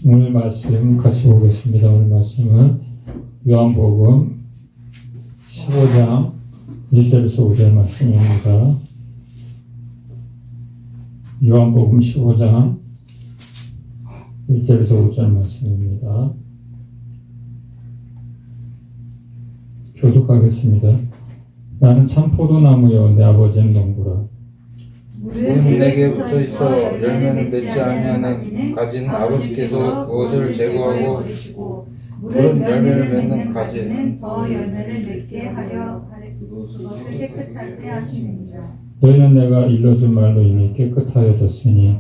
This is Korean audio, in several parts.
오늘 말씀 같이 보겠습니다. 오늘 말씀은 요한복음 15장 1절에서 5절 말씀입니다. 요한복음 15장 1절에서 5절 말씀입니다. 교독하겠습니다. 나는 참 포도나무여 내 아버지는 농부라. 물은 내게 붙어 있어 열매는 맺지 아니하는 가지는 아버지께서 그것을 제거하고 물은 열매를 맺는 가지는 더 열매를 맺게 하려 그것을 깨끗하게 하심이니라. 너희는 내가 일러준 말로 이미 깨끗하여졌으니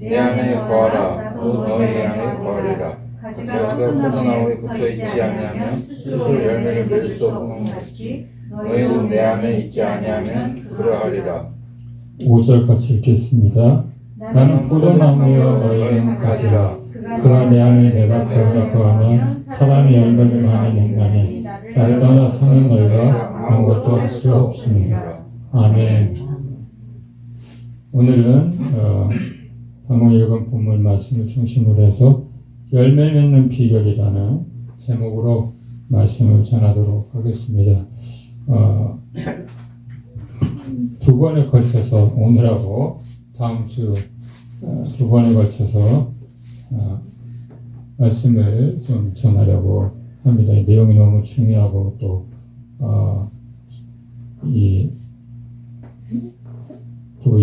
내 안에 거하라 나도 너희 안에 거하리라. 가지가 포도나무에 붙어 있지 아니하면 스스로 열매를 맺을 수 없는 같이 너희는 내 안에 있지 아니하면 그러하리라. 5절 같이 읽겠습니다. 나는 포도나무여 너희는 가지라. 그가 내 안에 내가 거하면 사람이 열매를 많이 낸다니 나를 떠나서는 너희가 아무것도 할 수 없습니다. 아멘. 오늘은 방금 읽은 본문 말씀을 중심으로 해서 열매 맺는 비결이라는 제목으로 말씀을 전하도록 하겠습니다. 두 번에 걸쳐서 오늘하고 다음 주 두 번에 걸쳐서 말씀을 좀 전하려고 합니다. 이 내용이 너무 중요하고 또 이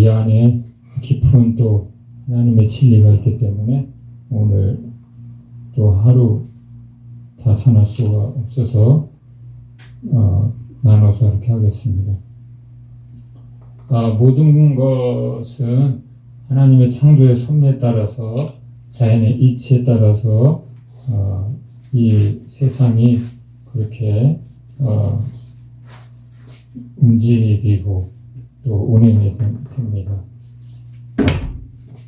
안에 깊은 또 하나님의 진리가 있기 때문에 오늘 또 하루 다 전할 수가 없어서 나눠서 이렇게 하겠습니다. 모든 것은 하나님의 창조의 섭리에 따라서 자연의 이치에 따라서 이 세상이 그렇게 움직이고 또 운행이 됩니다.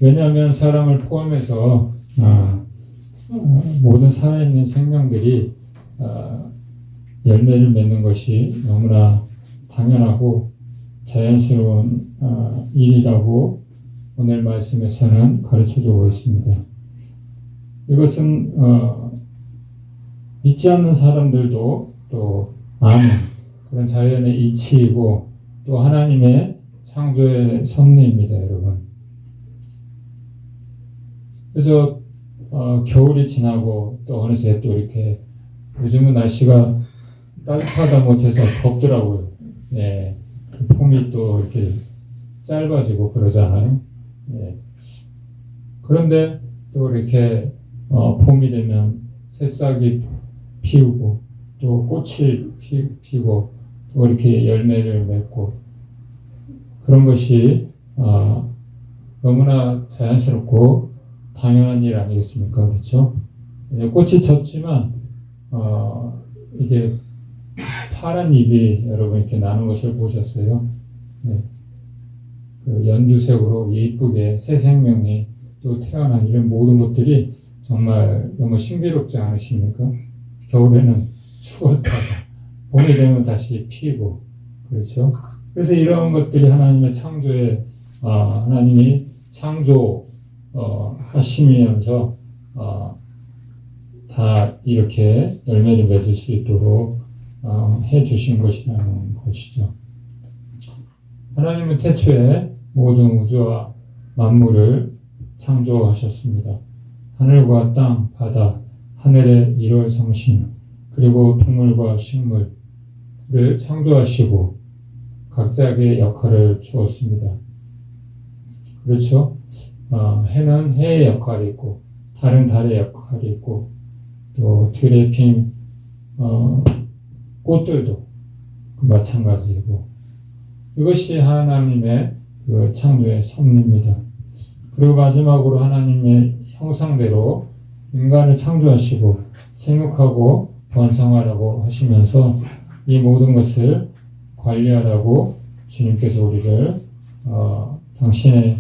왜냐하면 사람을 포함해서 모든 살아있는 생명들이 열매를 맺는 것이 너무나 당연하고 자연스러운 일이라고 오늘 말씀에서는 가르쳐주고 있습니다. 이것은 믿지 않는 사람들도 또 아는 그런 자연의 이치이고 또 하나님의 창조의 섭리입니다, 여러분. 그래서 겨울이 지나고 또 어느새 또 이렇게 요즘은 날씨가 따뜻하다 못해서 덥더라고요. 예. 봄이 또 이렇게 짧아지고 그러잖아요. 예. 그런데 또 이렇게 봄이 되면 새싹이 피우고 또 꽃이 피고 또 이렇게 열매를 맺고 그런 것이 너무나 자연스럽고 당연한 일 아니겠습니까? 그렇죠? 예, 꽃이 졌지만 이게 파란 잎이 여러분 이렇게 나는 것을 보셨어요? 네. 그 연두색으로 예쁘게 새 생명이 또 태어난 이런 모든 것들이 정말 너무 신비롭지 않으십니까? 겨울에는 추웠다가 봄이 되면 다시 피고 그렇죠? 그래서 이런 것들이 하나님의 창조에 하나님이 창조 하시면서 다 이렇게 열매를 맺을 수 있도록 해주신 것이라는 것이죠. 하나님은 태초에 모든 우주와 만물을 창조하셨습니다. 하늘과 땅, 바다, 하늘의 일월 성신, 그리고 동물과 식물을 창조하시고 각자의 역할을 주었습니다. 그렇죠? 해는 해의 역할이 있고 달은 달의 역할이 있고 또 들에 핀 꽃들도 마찬가지이고 이것이 하나님의 그 창조의 섭리입니다. 그리고 마지막으로 하나님의 형상대로 인간을 창조하시고 생육하고 번성하라고 하시면서 이 모든 것을 관리하라고 주님께서 우리를 당신의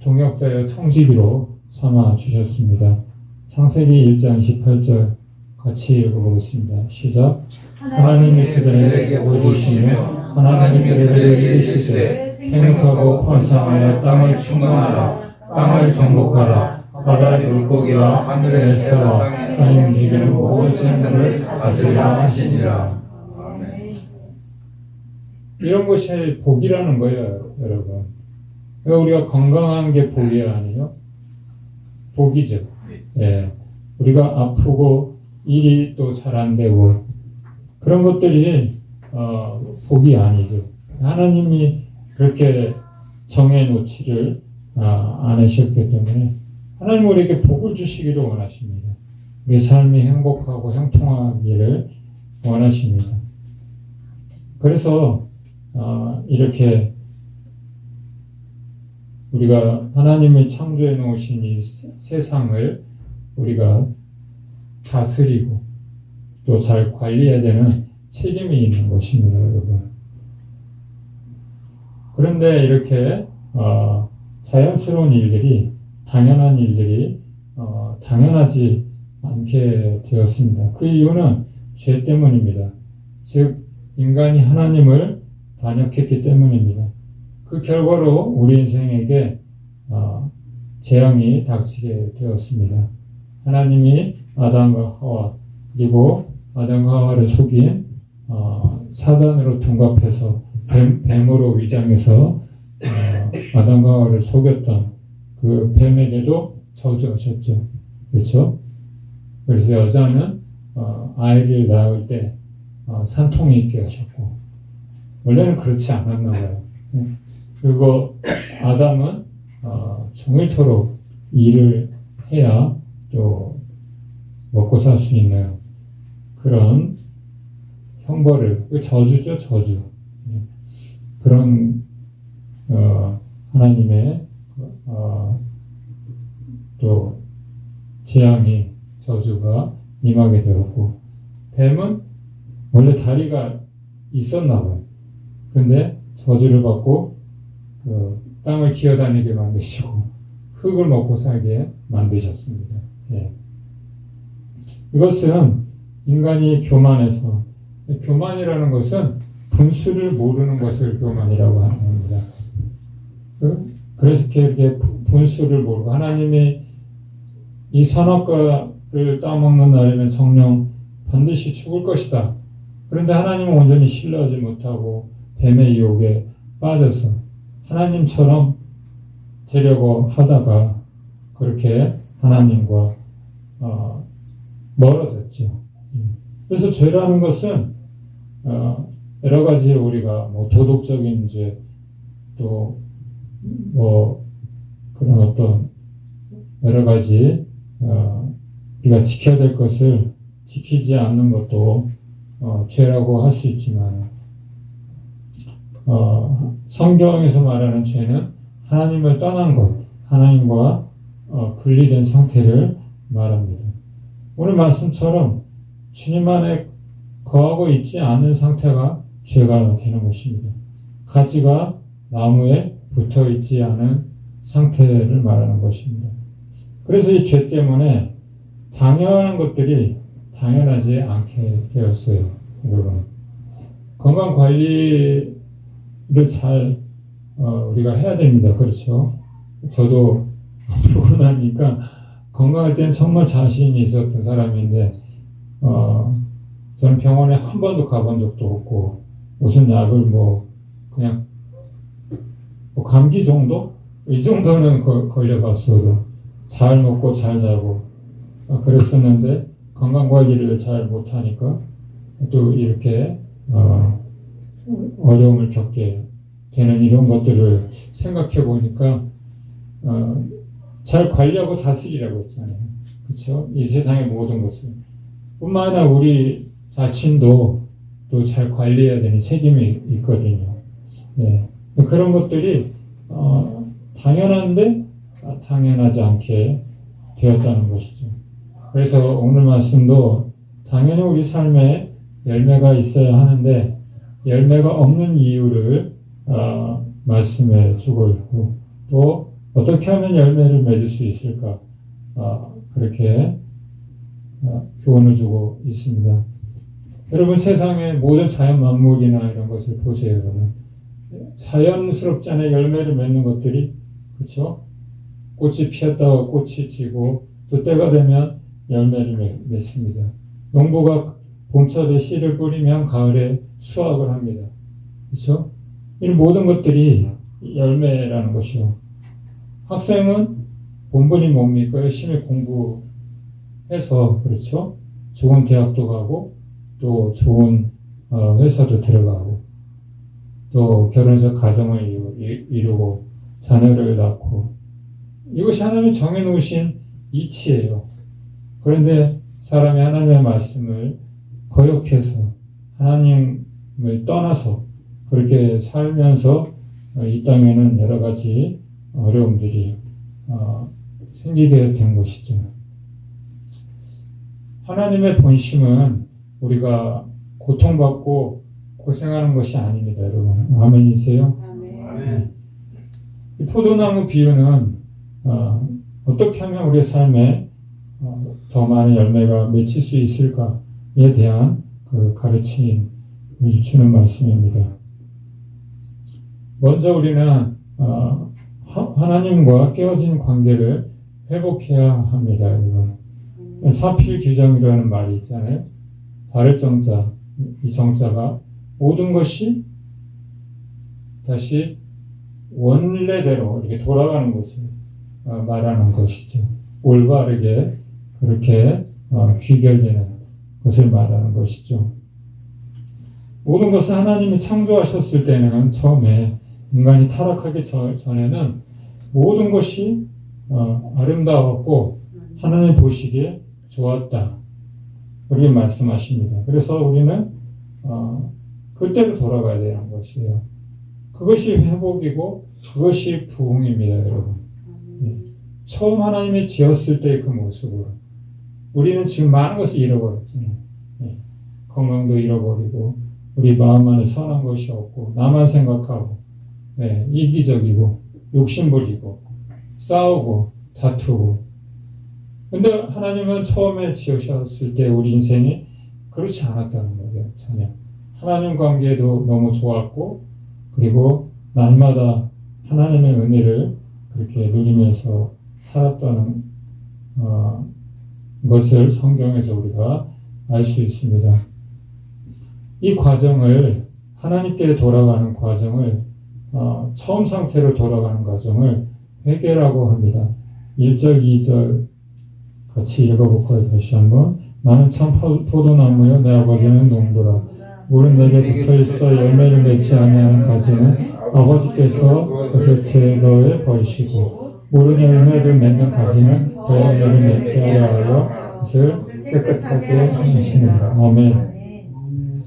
동역자여 청지기로 삼아 주셨습니다. 창세기 1장 28절 같이 읽어보겠습니다. 시작. 하나님이 그들에게 보여주시며 하나님이 그들에게 이르시되 생육하고 번성하여 땅을 충만하라. 땅을 정복하라. 바다의 물고기와 하늘의 새와 땅에 움직이는 모든 생물을 다스리라 하시니라. 아멘. 이런 것이 복이라는 거예요, 여러분. 그러니까 우리가 건강한 게 복이 아니에요? 복이죠. 예. 우리가 아프고 일이 또 잘 안 되고 그런 것들이 복이 아니죠. 하나님이 그렇게 정해놓지를 않으셨기 때문에 하나님 우리에게 복을 주시기를 원하십니다. 우리 삶이 행복하고 형통하기를 원하십니다. 그래서 이렇게 우리가 하나님이 창조해 놓으신 이 세상을 우리가 다스리고 또 잘 관리해야 되는 책임이 있는 것입니다, 여러분. 그런데 이렇게 자연스러운 일들이, 당연한 일들이 당연하지 않게 되었습니다. 그 이유는 죄 때문입니다. 즉 인간이 하나님을 반역했기 때문입니다. 그 결과로 우리 인생에게 재앙이 닥치게 되었습니다. 하나님이 아담과 하와 그리고 아담과 하와를 속인 사단으로 둔갑해서 뱀으로 위장해서 아담과 하와를 속였던 그 뱀에게도 저주하셨죠. 그렇죠? 그래서 여자는 아이를 낳을 때 산통이 있게 하셨고 원래는 그렇지 않았나 봐요. 그리고 아담은 종일토록 일을 해야 또 먹고 살 수 있는 그런 형벌을, 저주죠, 저주. 그런 하나님의 또 재앙이, 저주가 임하게 되었고, 뱀은 원래 다리가 있었나 봐요. 근데 저주를 받고 땅을 기어다니게 만드시고 흙을 먹고 살게 만드셨습니다. 예. 이것은 인간이 교만해서, 교만이라는 것은 분수를 모르는 것을 교만이라고 하는 겁니다. 그래서 이렇게 분수를 모르고 하나님이 이 선악과를 따먹는 날이면 정령 반드시 죽을 것이다. 그런데 하나님은 온전히 신뢰하지 못하고 뱀의 유혹에 빠져서 하나님처럼 되려고 하다가 그렇게 하나님과 멀어졌죠. 그래서 죄라는 것은 여러 가지 우리가 뭐 도덕적인 죄, 또 뭐 그런 어떤 여러 가지 우리가 지켜야 될 것을 지키지 않는 것도 죄라고 할 수 있지만 성경에서 말하는 죄는 하나님을 떠난 것, 하나님과 분리된 상태를 말합니다. 오늘 말씀처럼 주님 안에 거하고 있지 않은 상태가 죄가 되는 것입니다. 가지가 나무에 붙어 있지 않은 상태를 말하는 것입니다. 그래서 이 죄 때문에 당연한 것들이 당연하지 않게 되었어요. 여러분, 건강 관리를 잘 우리가 해야 됩니다. 그렇죠? 저도 아프고 나니까 건강할 때는 정말 자신이 있었던 사람인데 저는 병원에 한 번도 가본 적도 없고 무슨 약을 뭐 그냥 뭐 감기 정도? 이 정도는 걸려봤어도 잘 먹고 잘 자고 그랬었는데 건강관리를 잘 못하니까 또 이렇게 어려움을 겪게 되는 이런 것들을 생각해 보니까 잘 관리하고 다스리라고 했잖아요. 그렇죠? 이 세상의 모든 것을 뿐만 아니라 우리 자신도 또 잘 관리해야 되는 책임이 있거든요. 네. 그런 것들이 당연한데 당연하지 않게 되었다는 것이죠. 그래서 오늘 말씀도 당연히 우리 삶에 열매가 있어야 하는데 열매가 없는 이유를 말씀해 주고 있고 또 어떻게 하면 열매를 맺을 수 있을까 그렇게 교훈을 주고 있습니다. 여러분 세상의 모든 자연 만물이나 이런 것을 보세요. 여러분 자연스럽지 않은 열매를 맺는 것들이 그렇죠? 꽃이 피었다가 꽃이 지고 또 때가 되면 열매를 맺습니다. 농부가 봄철에 씨를 뿌리면 가을에 수확을 합니다. 그렇죠? 이 모든 것들이 열매라는 것이요. 학생은 본분이 뭡니까? 열심히 공부해서 그렇죠? 좋은 대학도 가고 또 좋은 회사도 들어가고 또 결혼해서 가정을 이루고 자녀를 낳고 이것이 하나님이 정해놓으신 이치예요. 그런데 사람이 하나님의 말씀을 거역해서 하나님을 떠나서 그렇게 살면서 이 땅에는 여러 가지 어려움들이 생기게 된 것이죠. 하나님의 본심은 우리가 고통받고 고생하는 것이 아닙니다, 여러분. 아멘이세요? 아멘. 이 포도나무 비유는 어떻게 하면 우리의 삶에 더 많은 열매가 맺힐 수 있을까에 대한 그 가르침을 주는 말씀입니다. 먼저 우리는 하나님과 깨어진 관계를 회복해야 합니다, 여러분. 사필규정이라는 말이 있잖아요. 바를 정자, 이 정자가 모든 것이 다시 원래대로 이렇게 돌아가는 것을 말하는 것이죠. 올바르게 그렇게 귀결되는 것을 말하는 것이죠. 모든 것을 하나님이 창조하셨을 때는 처음에 인간이 타락하기 전에는 모든 것이 아름다웠고 하나님 보시기에 좋았다. 그렇게 말씀하십니다. 그래서 우리는 그때로 돌아가야 되는 것이에요. 그것이 회복이고 그것이 부흥입니다, 여러분. 처음 하나님이 지었을 때의 그 모습으로 우리는 지금 많은 것을 잃어버렸잖아요. 건강도 잃어버리고 우리 마음 안에 선한 것이 없고 나만 생각하고 이기적이고 욕심부리고 싸우고 다투고. 근데 하나님은 처음에 지으셨을 때 우리 인생이 그렇지 않았다는 거예요. 전혀. 하나님 관계도 너무 좋았고 그리고 날마다 하나님의 은혜를 그렇게 누리면서 살았다는 것을 성경에서 우리가 알 수 있습니다. 이 과정을 하나님께 돌아가는 과정을 처음 상태로 돌아가는 과정을 회개라고 합니다. 1절, 2절 같이 읽어볼까요? 다시 한번. 나는 참 포도나무요 내 아버지는 농부라. 물은 내게 붙어있어 열매를 맺지 아니하는 가지는 아버지께서 그것을 제거해 버리시고 물은 열매를 맺는 가지는 더 열매를 맺게 하여 그것을 깨끗하게 하시느니라. 아멘.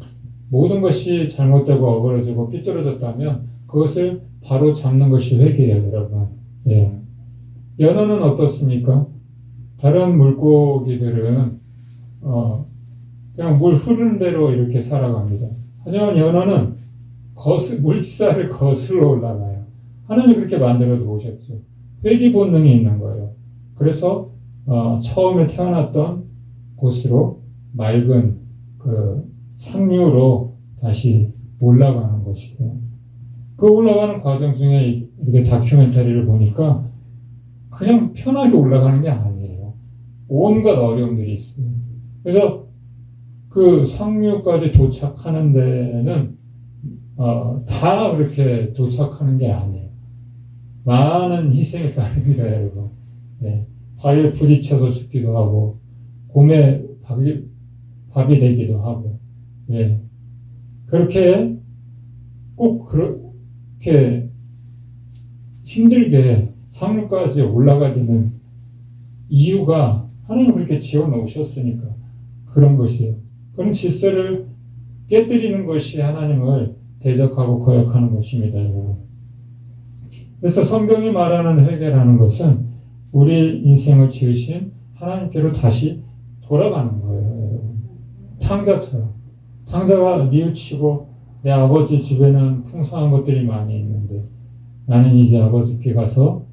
모든 것이 잘못되고 어그러지고 삐뚤어졌다면 그것을 바로 잡는 것이 회개예요, 여러분. 연어는 어떻습니까? 다른 물고기들은 그냥 물 흐르는 대로 이렇게 살아갑니다. 하지만 연어는 물살을 거슬러 올라가요. 하나님이 그렇게 만들어 놓으셨죠. 회귀 본능이 있는 거예요. 그래서 처음에 태어났던 곳으로 맑은 그 상류로 다시 올라가는 것이고요. 그 올라가는 과정 중에 이렇게 다큐멘터리를 보니까 그냥 편하게 올라가는 게 아니에요. 온갖 어려움들이 있어요. 그래서 그 상류까지 도착하는 데는 다 그렇게 도착하는 게 아니에요. 많은 희생이 따릅니다, 여러분. 바위에 부딪혀서 죽기도 하고 곰에 밥이 되기도 하고 그렇게 꼭 그렇게 힘들게 상류까지 올라가야 되는 이유가 하나님 그렇게 지어 놓으셨으니까 그런 것이에요. 그런 질서를 깨뜨리는 것이 하나님을 대적하고 거역하는 것입니다, 여러분. 그래서 성경이 말하는 회개라는 것은 우리 인생을 지으신 하나님께로 다시 돌아가는 거예요, 여러분. 탕자처럼. 탕자가 뉘우치고 내 아버지 집에는 풍성한 것들이 많이 있는데 나는 이제 아버지께 가서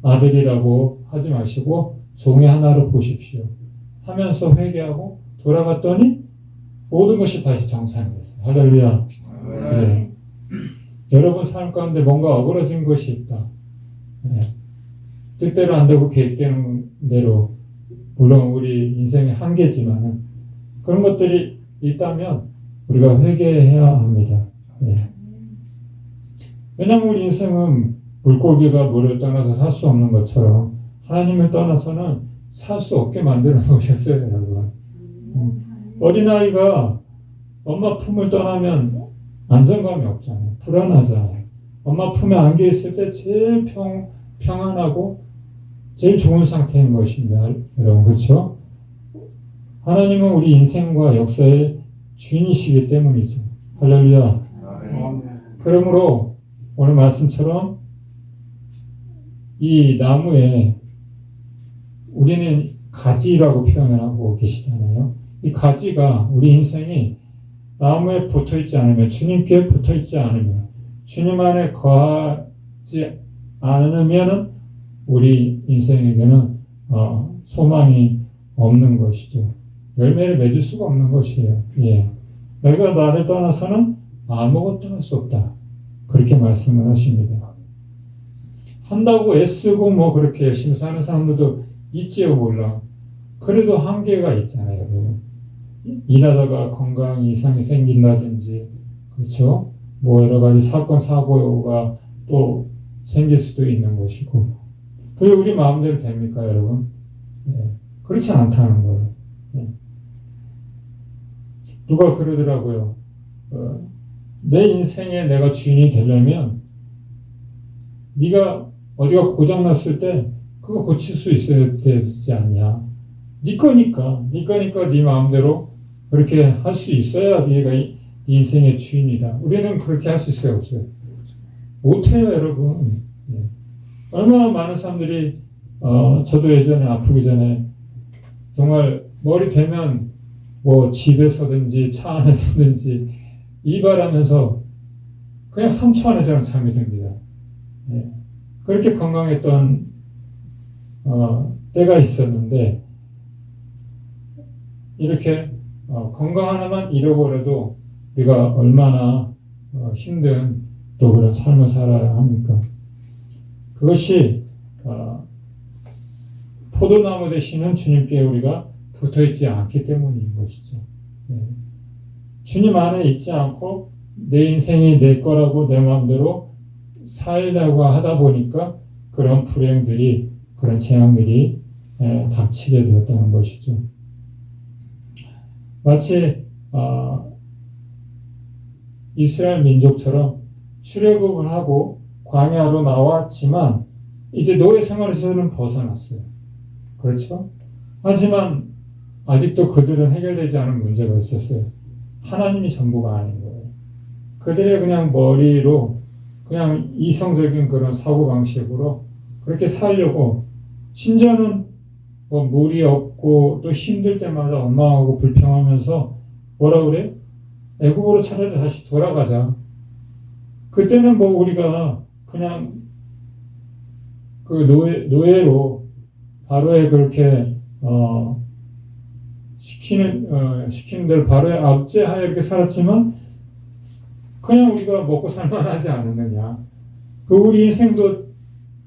아들이라고 하지 마시고 종의 하나로 보십시오 하면서 회개하고 돌아갔더니 모든 것이 다시 정상이 됐어요. 할렐루야. 여러분 삶 가운데 뭔가 어그러진 것이 있다. 뜻대로 안 되고 계획되는 대로, 물론 우리 인생의 한계지만은 그런 것들이 있다면 우리가 회개해야 합니다. 예. 왜냐하면 우리 인생은 물고기가 물을 떠나서 살 수 없는 것처럼 하나님을 떠나서는 살 수 없게 만들어 놓으셨어요, 여러분. 어린아이가 엄마 품을 떠나면 안정감이 없잖아요. 불안하잖아요. 엄마 품에 안겨 있을 때 제일 평안하고 제일 좋은 상태인 것입니다, 여러분. 그렇죠? 하나님은 우리 인생과 역사의 주인이시기 때문이죠. 할렐루야. 그러므로 오늘 말씀처럼 이 나무에 우리는 가지라고 표현을 하고 계시잖아요. 이 가지가 우리 인생이 나무에 붙어있지 않으면, 주님께 붙어있지 않으면, 주님 안에 거하지 않으면 우리 인생에게는 소망이 없는 것이죠. 열매를 맺을 수가 없는 것이에요. 예. 내가 나를 떠나서는 아무것도 할 수 없다. 그렇게 말씀을 하십니다. 한다고 애쓰고 뭐 그렇게 열심히 사는 사람들도 있지요, 몰라. 그래도 한계가 있잖아요, 여러분. 일하다가 건강 이상이 생긴다든지, 그렇죠? 뭐 여러 가지 사건, 사고가 또 생길 수도 있는 것이고. 그게 우리 마음대로 됩니까, 여러분? 예. 그렇지 않다는 거예요. 예. 누가 그러더라고요. 내 인생에 내가 주인이 되려면 네가 어디가 고장났을 때 그거 고칠 수 있어야 되지 않냐. 네 거니까 네 마음대로 그렇게 할 수 있어야 네가 이 인생의 주인이다. 우리는 그렇게 할 수 있어요, 없어요? 못해요, 여러분. 예. 얼마나 많은 사람들이 저도 예전에 아프기 전에 정말 머리 대면 뭐 집에서든지 차 안에서든지 이발하면서 그냥 3초 안에 저는 잠이 듭니다. 예. 그렇게 건강했던 때가 있었는데 이렇게 건강 하나만 잃어버려도 우리가 얼마나 힘든 또 그런 삶을 살아야 합니까? 그것이 포도나무 되시는 주님께 우리가 붙어있지 않기 때문인 것이죠. 예. 주님 안에 있지 않고 내 인생이 내 거라고 내 마음대로 살려고 하다 보니까 그런 불행들이, 그런 재앙들이 닥치게 되었다는 것이죠. 마치 이스라엘 민족처럼 출애굽을 하고 광야로 나왔지만 이제 노예 생활에서는 벗어났어요. 그렇죠? 하지만 아직도 그들은 해결되지 않은 문제가 있었어요. 하나님이 전부가 아닌 거예요. 그들의 그냥 머리로 그냥 이성적인 그런 사고방식으로 그렇게 살려고, 심지어는 뭐 물이 없고 또 힘들 때마다 원망하고 불평하면서 뭐라 그래? 애굽으로 차라리 다시 돌아가자. 그때는 뭐 우리가 그냥 그 노예로 바로에 그렇게 시키는 대로 바로에 압제하여 이렇게 살았지만 그냥 우리가 먹고 살만하지 않았느냐. 그 우리 인생도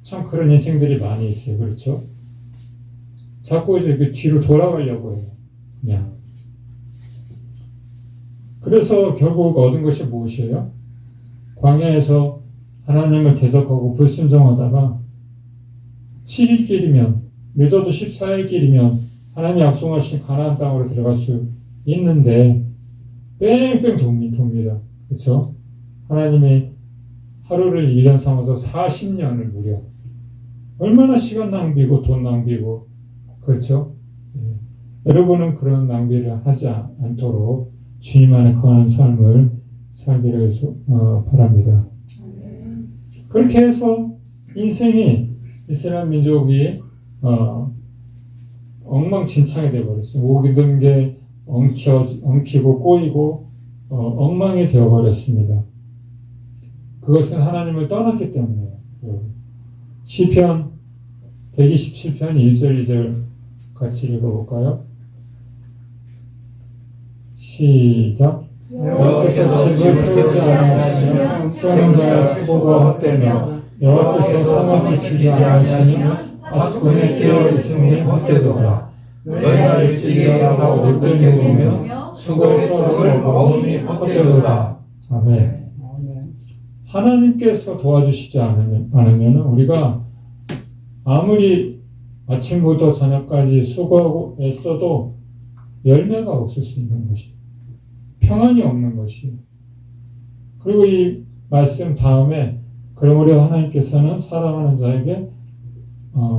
참 그런 인생들이 많이 있어요. 그렇죠? 자꾸 이제 그 뒤로 돌아가려고 해요. 그냥. 그래서 결국 얻은 것이 무엇이에요? 광야에서 하나님을 대적하고 불순종하다가 7일 길이면, 늦어도 14일 길이면 하나님이 약속하신 가나안 땅으로 들어갈 수 있는데 뺑뺑 돕니다. 그렇죠? 하나님이 하루를 1년 삼아서 40년을 무려, 얼마나 시간 낭비고 돈 낭비고, 그렇죠? 네. 여러분은 그런 낭비를 하지 않도록 주님 안에 거하는 삶을 살기를 바랍니다. 그렇게 해서 인생이, 이스라엘 민족이 엉망진창이 되어버렸어요. 모든 게 엉키고 꼬이고 엉망이 되어버렸습니다. 그것은 하나님을 떠났기 때문이에요. 시편 127편 1절 2절 같이 읽어볼까요? 시작. 여호와께서 집을 세우지 아니하시며 떠는 자의 수고가 헛되며 여호와께서 성을 지키지 아니하시며 파수꾼의 깨어 있음이 헛되도다. 너희가 일찍 일어나고 늦게 오며 수고의 떡을 먹음이 헛되도다. 아멘. 하나님께서 도와주시지 않으면 우리가 아무리 아침부터 저녁까지 수고하고 애써도 열매가 없을 수 있는 것이, 평안이 없는 것이. 그리고 이 말씀 다음에 그러므로 하나님께서는 사랑하는 자에게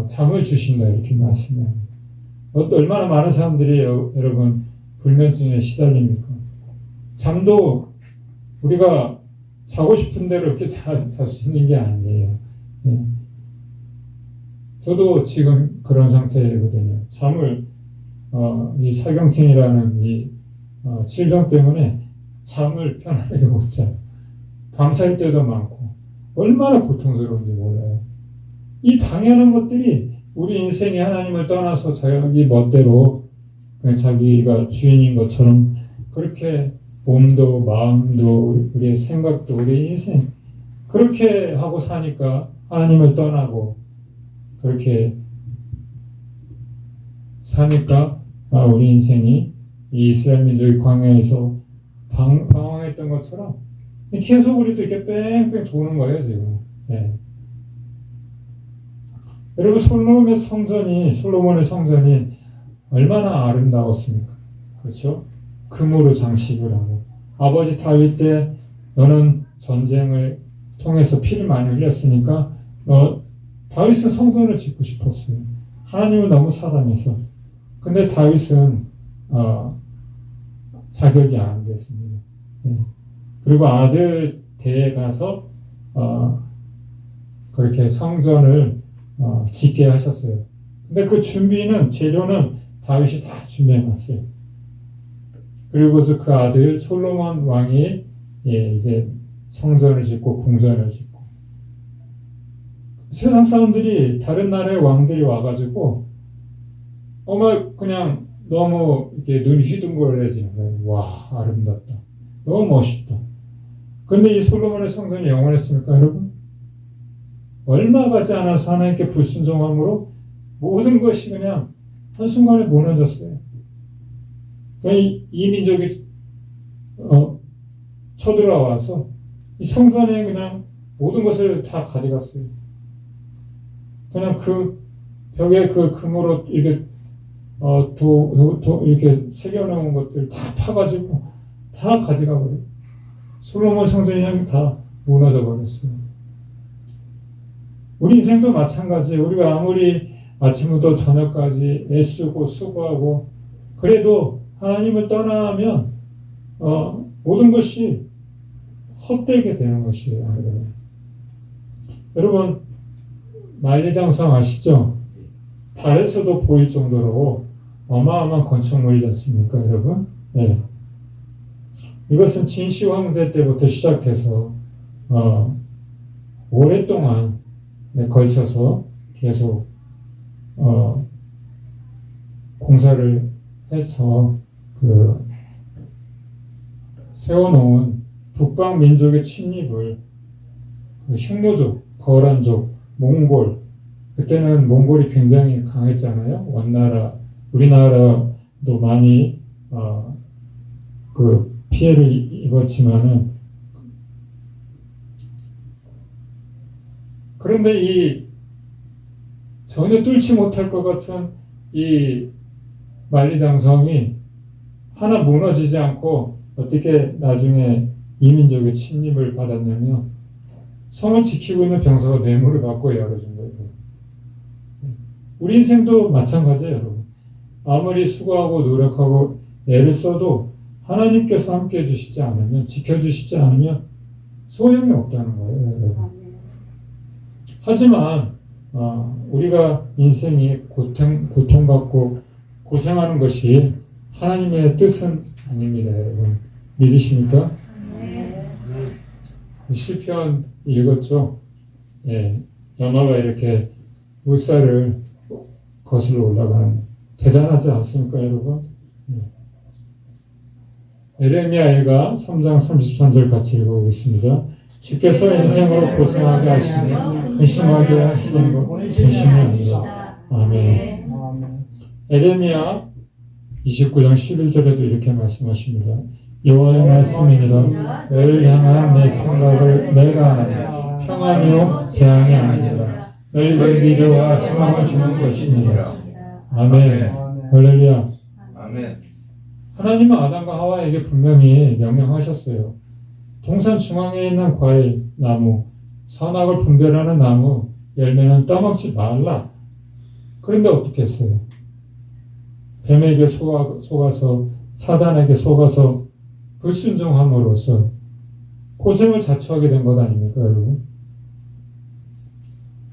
잠을 주신다 이렇게 말씀해요. 얼마나 많은 사람들이 여러분 불면증에 시달립니까? 잠도 우리가 자고 싶은 대로 이렇게 잘 수 있는 게 아니에요. 예. 저도 지금 그런 상태거든요. 잠을 이 사경증이라는 이 질병 때문에 잠을 편하게 못 자요. 밤샐 때도 많고 얼마나 고통스러운지 몰라요. 이 당연한 것들이 우리 인생이 하나님을 떠나서 자기 멋대로 그냥 자기가 주인인 것처럼 그렇게 몸도 마음도 우리의 생각도 우리 인생 그렇게 하고 사니까 하나님을 떠나고 그렇게 사니까 우리 인생이 이 이스라엘 민족이 광야에서 방황했던 것처럼 계속 우리도 이렇게 뺑뺑 도는 거예요 지금. 네. 여러분 솔로몬의 성전이 얼마나 아름다웠습니까? 그렇죠? 금으로 장식을 하고 아버지 다윗 때 너는 전쟁을 통해서 피를 많이 흘렸으니까 다윗은 성전을 짓고 싶었어요. 하나님을 너무 사랑해서. 근데 다윗은 자격이 안 됐습니다. 네. 그리고 아들 대에 가서 그렇게 성전을 짓게 하셨어요. 근데 그 준비는 재료는 다윗이 다 준비해놨어요. 그리고서 그 아들 솔로몬 왕이 이제 성전을 짓고 궁전을 짓고 세상 사람들이 다른 나라의 왕들이 와가지고 그냥 너무 이렇게 눈이 휘둥그레지는 거예요. 와 아름답다. 너무 멋있다. 그런데 이 솔로몬의 성전이 영원했습니까 여러분? 얼마 가지 않아서 하나님께 불순종함으로 모든 것이 그냥 한순간에 무너졌어요. 이 민족이 쳐들어와서 이 성전에 그냥 모든 것을 다 가져갔어요. 그냥 그 벽에 그 금으로 이렇게 이렇게 새겨놓은 것들 다 파가지고 다 가져가 버려요. 솔로몬 성전이 그냥 다 무너져 버렸어요. 우리 인생도 마찬가지예요. 우리가 아무리 아침부터 저녁까지 애쓰고 수고하고 그래도 하나님을 떠나면 모든 것이 헛되게 되는 것이에요. 여러분 만리장성 아시죠? 달에서도 보일 정도로 어마어마한 건축물이지 않습니까 여러분? 네. 이것은 진시 황제 때부터 시작해서 오랫동안 걸쳐서 계속 공사를 해서 세워놓은 북방 민족의 침입을 흉노족, 거란족, 몽골 그때는 몽골이 굉장히 강했잖아요. 원나라, 우리나라도 많이 그 피해를 입었지만은 그런데 이 전혀 뚫지 못할 것 같은 이 만리장성이 하나 무너지지 않고 어떻게 나중에 이민족의 침입을 받았냐면 성을 지키고 있는 병사가 뇌물을 받고 열어준 거예요. 우리 인생도 마찬가지예요, 여러분. 아무리 수고하고 노력하고 애를 써도 하나님께서 함께 해주시지 않으면, 지켜주시지 않으면 소용이 없다는 거예요, 여러분. 하지만 우리가 인생이 고통받고 고생하는 것이 하나님의 뜻은 아닙니다, 여러분. 믿으십니까? 네. 시편 읽었죠? 네. 연어가 이렇게 물살을 거슬러 올라가는 대단하지 않습니까, 여러분? 네. 에레미야가 3장 33절 같이 읽어보겠습니다. 주께서 인생으로 고생하게 하시며 근심하게 하시는 것 근심이 아니라 아멘. 에레미야 29장 11절에도 이렇게 말씀하십니다. 여호와의 말씀이니라. 너를 향한 내 생각을 내가 아나니 평안이요 재앙이 아니라 너희를 미래와 희망을 주는 것이니라. 아멘. 할렐루야. 아멘. 하나님은 아담과 하와에게 분명히 명령하셨어요. 동산 중앙에 있는 과일 나무, 선악을 분별하는 나무 열매는 따먹지 말라. 그런데 어떻게 했어요? 뱀에게 속아서 사단에게 속아서 불순종함으로써 고생을 자초하게 된 것 아닙니까, 여러분?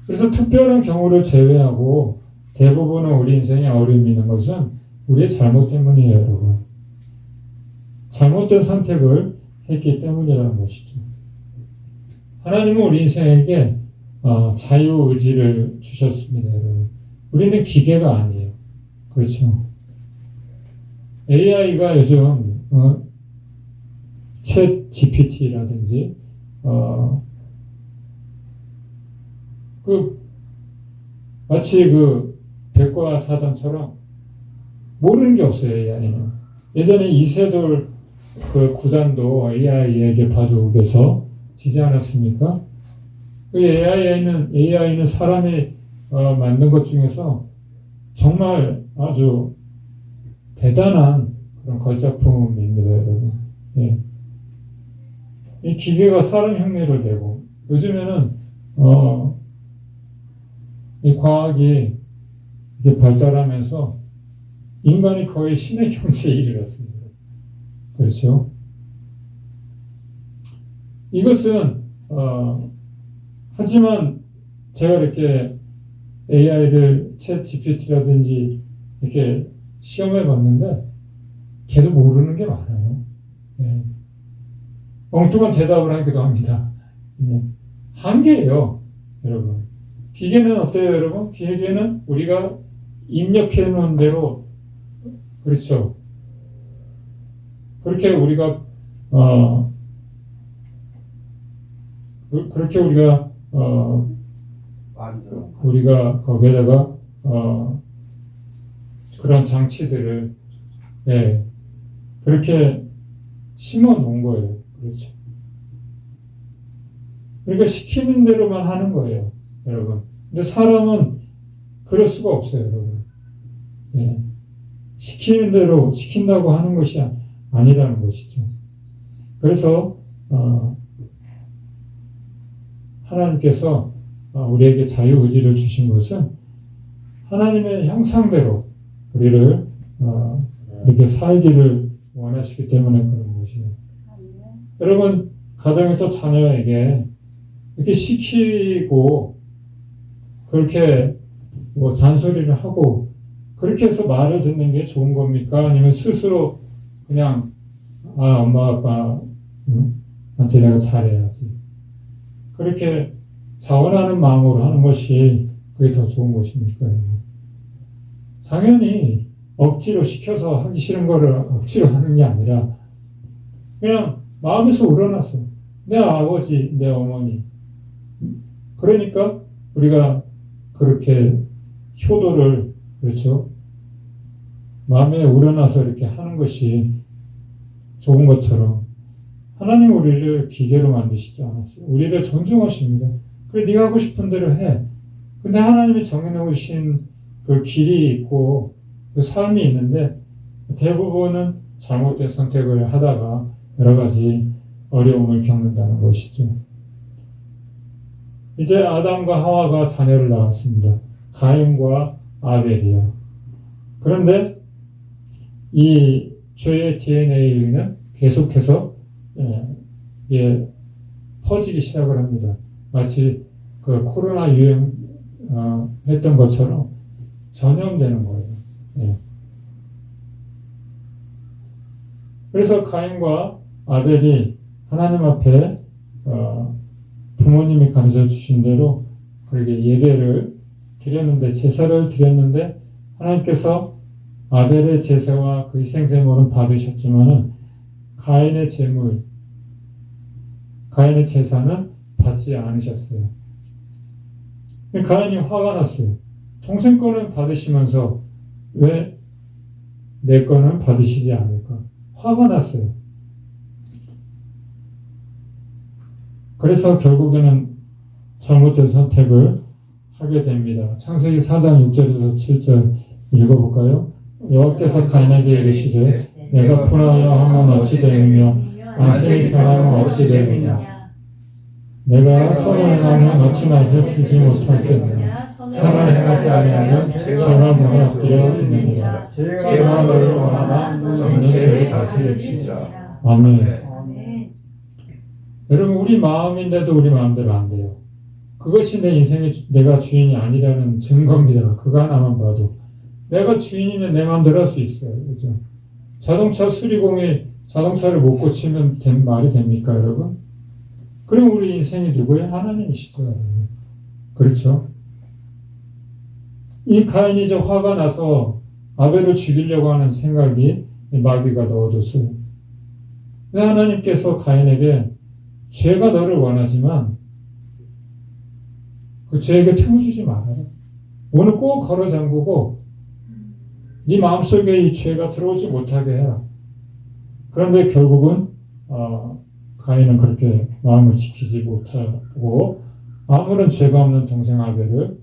그래서 특별한 경우를 제외하고 대부분은 우리 인생에 어려움이 있는 것은 우리의 잘못 때문이에요, 여러분. 잘못된 선택을 했기 때문이라는 것이죠. 하나님은 우리 인생에게 자유의지를 주셨습니다, 여러분. 우리는 기계가 아니에요. 그렇죠? AI가 요즘 챗 GPT라든지 마치 백과사전처럼 모르는 게 없어요, AI는. 예전에 이세돌 구단도 AI에게 바둑에서 지지 않았습니까? 그 AI는 사람이 만든 것 중에서 정말 아주 대단한 그런 걸작품입니다, 여러분. 예. 이 기계가 사람 흉내를 내고 요즘에는 이 과학이 이렇게 발달하면서 인간이 거의 신의 경지에 이르렀습니다. 그렇죠? 이것은 하지만 제가 이렇게 AI를 챗 GPT라든지 이렇게 시험해 봤는데 걔도 모르는 게 많아요. 예. 엉뚱한 대답을 하기도 합니다. 예. 한계예요, 여러분. 기계는 어때요, 여러분? 기계는 우리가 입력해 놓은 대로, 그렇죠. 그렇게 우리가 우리가 거기에다가 그런 장치들을 그렇게 심어 놓은 거예요. 그렇죠. 그러니까 시키는 대로만 하는 거예요, 여러분. 근데 사람은 그럴 수가 없어요, 여러분. 시키는 대로 시킨다고 하는 것이 아니라는 것이죠. 그래서 하나님께서 우리에게 자유의지를 주신 것은 하나님의 형상대로 우리를 이렇게 살기를 원하시기 때문에 그런 것이에요. 여러분, 가정에서 자녀에게 이렇게 시키고 그렇게 잔소리를 하고 그렇게 해서 말을 듣는 게 좋은 겁니까? 아니면 스스로 그냥 엄마 아빠한테 내가 잘해야지 그렇게 자원하는 마음으로 하는 것이 그게 더 좋은 것입니까? 당연히 억지로 시켜서 하기 싫은 거를 억지로 하는 게 아니라 그냥 마음에서 우러나서 내 아버지, 내 어머니 그러니까 우리가 그렇게 효도를 그렇죠? 마음에 우러나서 이렇게 하는 것이 좋은 것처럼 하나님 우리를 기계로 만드시지 않았어요. 우리를 존중하십니다. 그래 네가 하고 싶은 대로 해. 근데 하나님이 정해놓으신 그 길이 있고 그 삶이 있는데 대부분은 잘못된 선택을 하다가 여러 가지 어려움을 겪는다는 것이죠. 이제 아담과 하와가 자녀를 낳았습니다. 가인과 아벨이요. 그런데 이 죄의 DNA는 계속해서 퍼지기 시작을 합니다. 마치 그 코로나 했던 것처럼 전염되는 거예요. 그래서 가인과 아벨이 하나님 앞에 부모님이 가르쳐 주신 대로 그렇게 예배를 드렸는데 제사를 드렸는데 하나님께서 아벨의 제사와 그 희생제물은 받으셨지만은 가인의 제사는 받지 않으셨어요. 가인이 화가 났어요. 동생 거는 받으시면서 왜 내 거는 받으시지 않을까? 화가 났어요. 그래서 결국에는 잘못된 선택을 하게 됩니다. 창세기 4장 6절에서 7절 읽어볼까요? 여호와께서 가인에게 이르시되 내가 분하여 하면 어찌 되느냐 안심이 변하면 어찌 되느냐 내가 선을 행하면 어찌 낯을 치지 못하겠느냐 선을 행하지 아니하면 죄가 문에 엎드려 있느니라 죄가 너를 원하나 너는 죄를 다스릴지라. 아멘. 아멘. 여러분 우리 마음인데도 우리 마음대로 안 돼요. 그것이 내 인생의 내가 주인이 아니라는 증거입니다. 그거 하나만 봐도 내가 주인이면 내 마음대로 할 수 있어요. 그죠? 자동차 수리공이 자동차를 못 고치면 말이 됩니까, 여러분? 그럼 우리 인생이 누구예요? 하나님이시죠, 여러분. 그렇죠? 이 가인이 좀 화가 나서 아벨을 죽이려고 하는 생각이 마귀가 넣어뒀어요. 근데 하나님께서 가인에게 죄가 너를 원하지만 그 죄에게 틈을 주지 말아라. 오늘 꼭 걸어 잠그고 네 마음속에 이 죄가 들어오지 못하게 해라. 그런데 결국은 가인은 그렇게 마음을 지키지 못하고 아무런 죄가 없는 동생 아벨을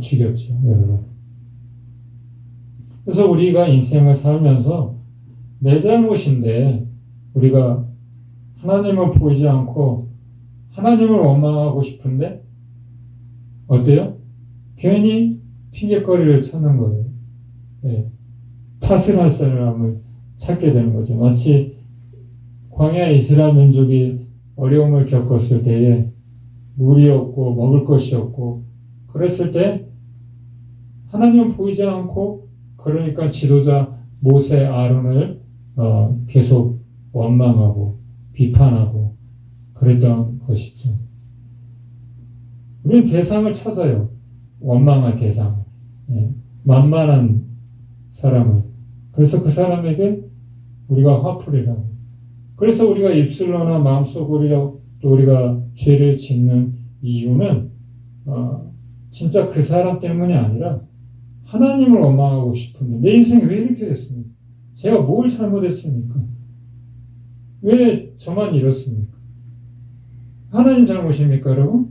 죽였죠, 여러분. 그래서 우리가 인생을 살면서 내 잘못인데 우리가 하나님을 보이지 않고 하나님을 원망하고 싶은데 어때요? 괜히 핑계거리를 찾는 거예요. 네. 탓을 할 사람을 찾게 되는 거죠. 마치 광야 이스라엘 민족이 어려움을 겪었을 때에 물이 없고 먹을 것이 없고 그랬을 때 하나님은 보이지 않고 그러니까 지도자 모세 아론을 계속 원망하고 비판하고 그랬던 것이죠. 우리는 대상을 찾아요. 원망할 대상을. 예. 만만한 사람을. 그래서 그 사람에게 우리가 화풀이라고. 그래서 우리가 입술로나 마음속으로 또 우리가 죄를 짓는 이유는 진짜 그 사람 때문이 아니라 하나님을 원망하고 싶은데 내 인생이 왜 이렇게 됐습니까? 제가 뭘 잘못했습니까? 왜 저만 이렇습니까? 하나님 잘못입니까, 여러분?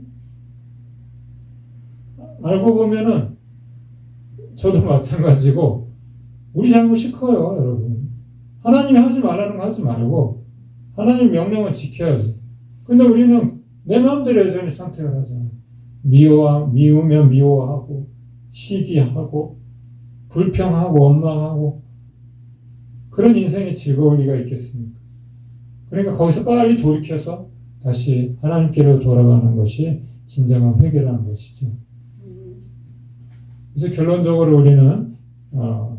알고 보면은 저도 마찬가지고 우리 잘못이 커요, 여러분. 하나님이 하지 말라는 거 하지 말고 하나님 명령은 지켜야지. 근데 우리는 내 마음대로 여전히 선택을 하잖아요. 미우면 미워하고 시기하고 불평하고 원망하고 그런 인생이 즐거울 리가 있겠습니까? 그러니까 거기서 빨리 돌이켜서 다시 하나님께로 돌아가는 것이 진정한 회개라는 것이죠. 그래서 결론적으로 우리는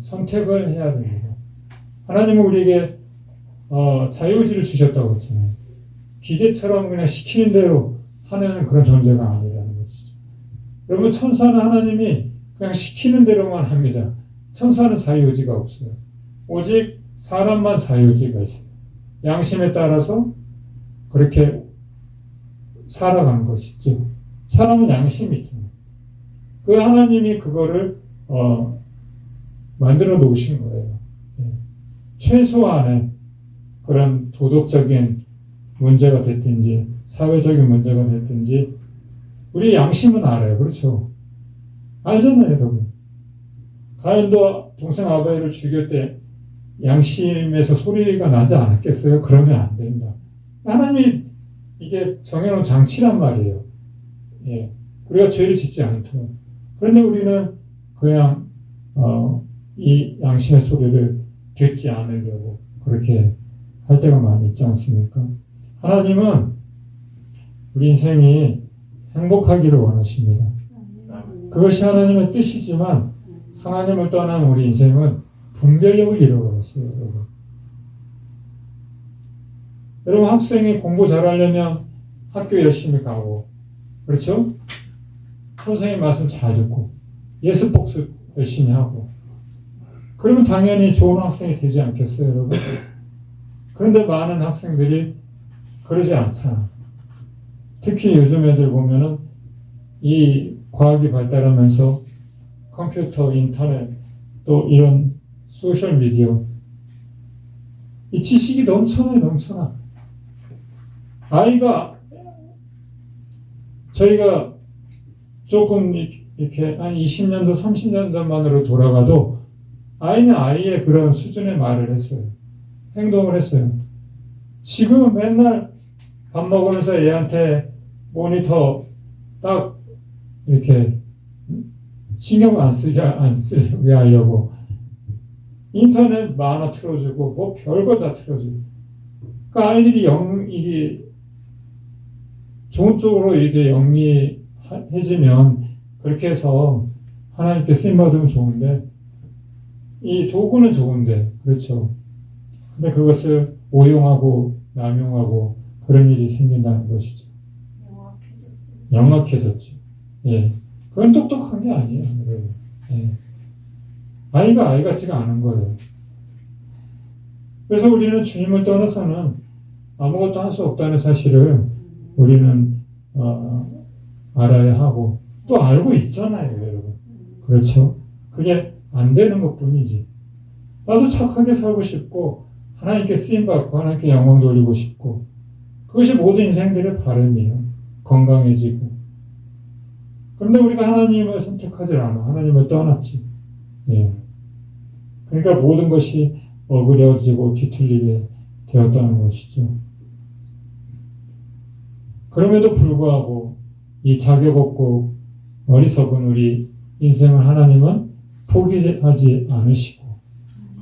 선택을 해야 됩니다. 하나님은 우리에게 자유의지를 주셨다고 했잖아요. 기계처럼 그냥 시키는 대로 하는 그런 존재가 아니라는 것이죠. 여러분 천사는 하나님이 그냥 시키는 대로만 합니다. 천사는 자유의지가 없어요. 오직 사람만 자유의지가 있어요. 양심에 따라서 그렇게 살아가는 것이죠. 사람은 양심이 있잖아요. 그 하나님이 그거를 만들어 놓으신 거예요. 최소한의 그런 도덕적인 문제가 됐든지 사회적인 문제가 됐든지 우리 양심은 알아요. 그렇죠? 알잖아요, 여러분. 가인도 동생 아벨을 죽일 때 양심에서 소리가 나지 않았겠어요? 그러면 안 된다. 하나님이 이게 정해놓은 장치란 말이에요. 예. 우리가 죄를 짓지 않도록. 그런데 우리는 그냥 이 양심의 소리를 듣지 않으려고 그렇게 할 때가 많이 있지 않습니까? 하나님은 우리 인생이 행복하기를 원하십니다. 그것이 하나님의 뜻이지만 하나님을 떠난 우리 인생은 분별력을 잃어버렸어요, 여러분. 여러분 학생이 공부 잘하려면 학교 열심히 가고 그렇죠? 선생님 말씀 잘 듣고 예습 복습 열심히 하고 그러면 당연히 좋은 학생이 되지 않겠어요, 여러분? 그런데 많은 학생들이 그러지 않잖아. 특히 요즘 애들 보면은 이 과학이 발달하면서 컴퓨터, 인터넷, 또 이런 소셜 미디어, 이 지식이 넘쳐나. 아이가, 저희가 조금 이렇게 한 20년도, 30년 전만으로 돌아가도 아이는 아이의 그런 수준의 말을 했어요. 행동을 했어요. 지금은 맨날 밥 먹으면서 애한테 모니터 딱 이렇게 신경 안 쓰게 하려고 인터넷 만화 틀어주고 뭐 별거 다 틀어주고, 그러니까 아이들이 이게 좋은 쪽으로 이게 영리해지면 그렇게 해서 하나님께 쓰임 받으면 좋은데, 이 도구는 좋은데, 그렇죠. 근데 그것을 오용하고 남용하고 그런 일이 생긴다는 것이죠. 영악해졌죠. 예. 그건 똑똑한 게 아니에요, 여러분. 예. 아이가 아이 같지가 않은 거예요. 그래서 우리는 주님을 떠나서는 아무것도 할 수 없다는 사실을 우리는 알아야 하고, 또 알고 있잖아요, 여러분. 그렇죠? 그게 안 되는 것 뿐이지. 나도 착하게 살고 싶고 하나님께 쓰임받고 하나님께 영광 돌리고 싶고, 그것이 모든 인생들의 바람이에요. 건강해지고. 그런데 우리가 하나님을 선택하지 않아. 하나님을 떠났지. 예. 그러니까 모든 것이 어그려지고 뒤틀리게 되었다는 것이죠. 그럼에도 불구하고 이 자격 없고 어리석은 우리 인생을 하나님은 포기하지 않으시고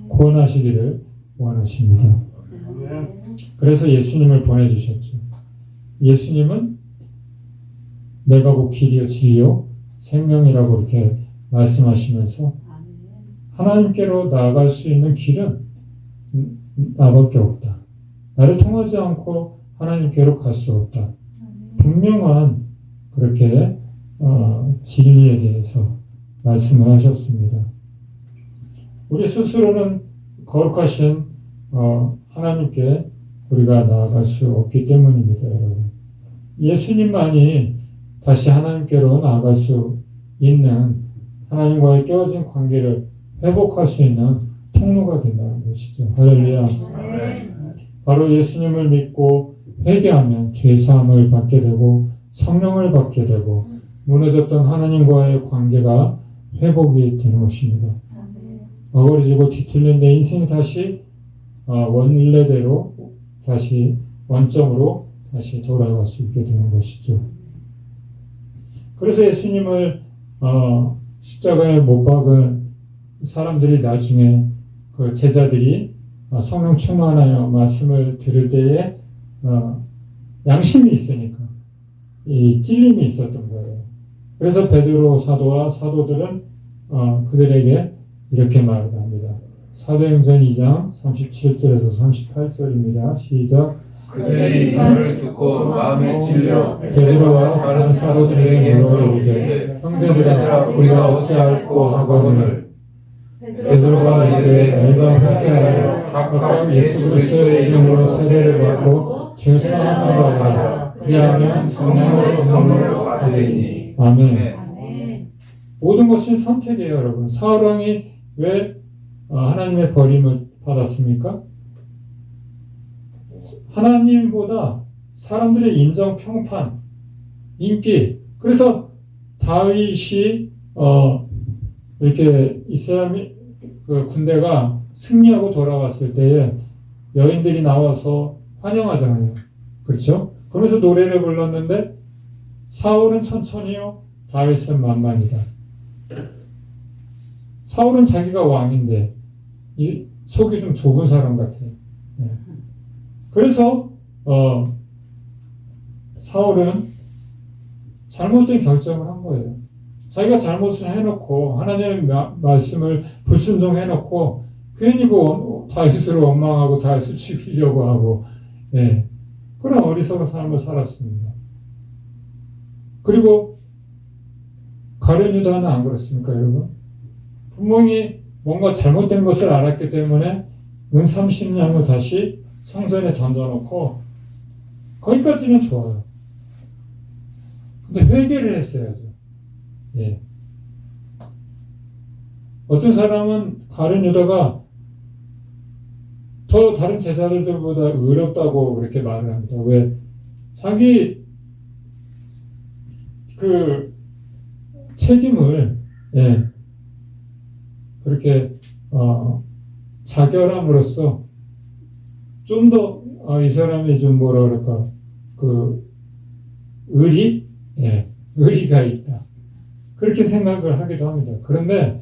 구원하시기를 원하십니다. 그래서 예수님을 보내주셨죠. 예수님은 내가 곧 길이요 진리요 생명이라고 이렇게 말씀하시면서 하나님께로 나아갈 수 있는 길은 나밖에 없다. 나를 통하지 않고 하나님께로 갈 수 없다. 분명한 그렇게 진리에 대해서 말씀을 하셨습니다. 우리 스스로는 거룩하신 하나님께 우리가 나아갈 수 없기 때문입니다, 여러분. 예수님만이 다시 하나님께로 나아갈 수 있는, 하나님과의 깨어진 관계를 회복할 수 있는 통로가 된다는 것이죠. 할렐루야. 바로 예수님을 믿고 회개하면 죄사함을 받게 되고 성령을 받게 되고 무너졌던 하나님과의 관계가 회복이 되는 것입니다. 어그러지고 뒤틀린 내 인생이 다시 원래대로 다시 원점으로 다시 돌아갈 수 있게 되는 것이죠. 그래서 예수님을 십자가에 못 박은 사람들이 나중에 그 제자들이 성령 충만하여 말씀을 들을 때에 양심이 있으니까 이 찔림이 있었던 거예요. 그래서 베드로 사도와 사도들은 그들에게 이렇게 말을 합니다. 사도행전 2장 37절에서 38절입니다. 시작. 그들이 이 말을 듣고 마음에 찔려 베드로와 다른 사도들에게 물어보되 형제들아 우리가 어찌할꼬 하거늘 베드로가 이르되 너희가 회개하여 각각 예수 그리스도의 이름으로 세례를 받고 죄 사함을 받으라. 그리하면 성령으로 선물을 받으리니. 아멘. 모든 것이 선택이에요, 여러분. 사울 왕이 왜 하나님의 버림을 받았습니까? 하나님보다 사람들의 인정, 평판, 인기. 그래서 다윗이 이렇게 이스라엘 그 군대가 승리하고 돌아왔을 때에 여인들이 나와서 환영하잖아요. 그렇죠? 그러면서 노래를 불렀는데 사울은 천천히요, 다윗은 만만이다. 사울은 자기가 왕인데 이 속이 좀 좁은 사람 같아요. 네. 그래서 사울은 잘못된 결정을 한 거예요. 자기가 잘못을 해놓고 하나님의 말씀을 불순종해놓고 괜히 그 다윗을 원망하고 다윗을 죽이려고 하고, 예, 그런 어리석은 삶을 살았습니다. 그리고 가룟 유다는 안 그렇습니까, 여러분? 분명히 뭔가 잘못된 것을 알았기 때문에 은 30냥을 다시 성전에 던져놓고 거기까지는 좋아요. 근데 회개를 했어야죠. 예. 어떤 사람은 가룟 유다가 더 다른 제자들보다 의롭다고 그렇게 말을 합니다. 왜? 자기 그 책임을 그렇게 자결함으로써 좀 더 이 사람이 좀 뭐라 그럴까 그 의리가 있다 그렇게 생각을 하기도 합니다. 그런데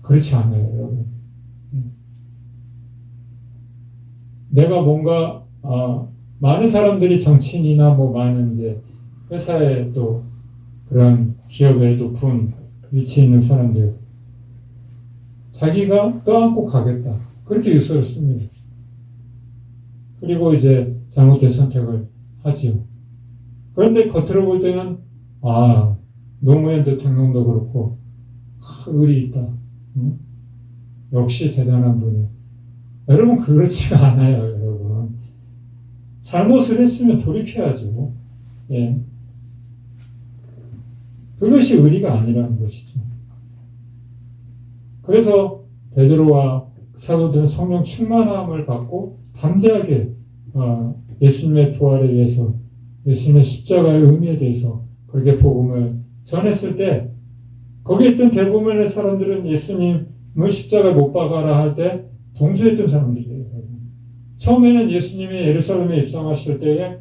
그렇지 않아요, 여러분. 내가 뭔가 많은 사람들이 정치인이나 뭐 많은 이제 회사에 또 그런 기업에 높은 위치에 있는 사람들 자기가 떠안고 가겠다 그렇게 유서를 씁니다. 그리고 이제 잘못된 선택을 하지요. 그런데 겉으로 볼 때는 노무현 대통령도 그렇고 의리 있다. 응? 역시 대단한 분이야. 여러분 그렇지가 않아요, 여러분. 잘못을 했으면 돌이켜야죠. 예. 그것이 의리가 아니라는 것이죠. 그래서 베드로와 사도들은 성령 충만함을 받고 담대하게 예수님의 부활에 대해서 예수님의 십자가의 의미에 대해서 그렇게 복음을 전했을 때 거기에 있던 대부분의 사람들은 예수님을 십자가에 못 박아라 할 때 동조했던 사람들이에요. 처음에는 예수님이 예루살렘에 입성하실 때에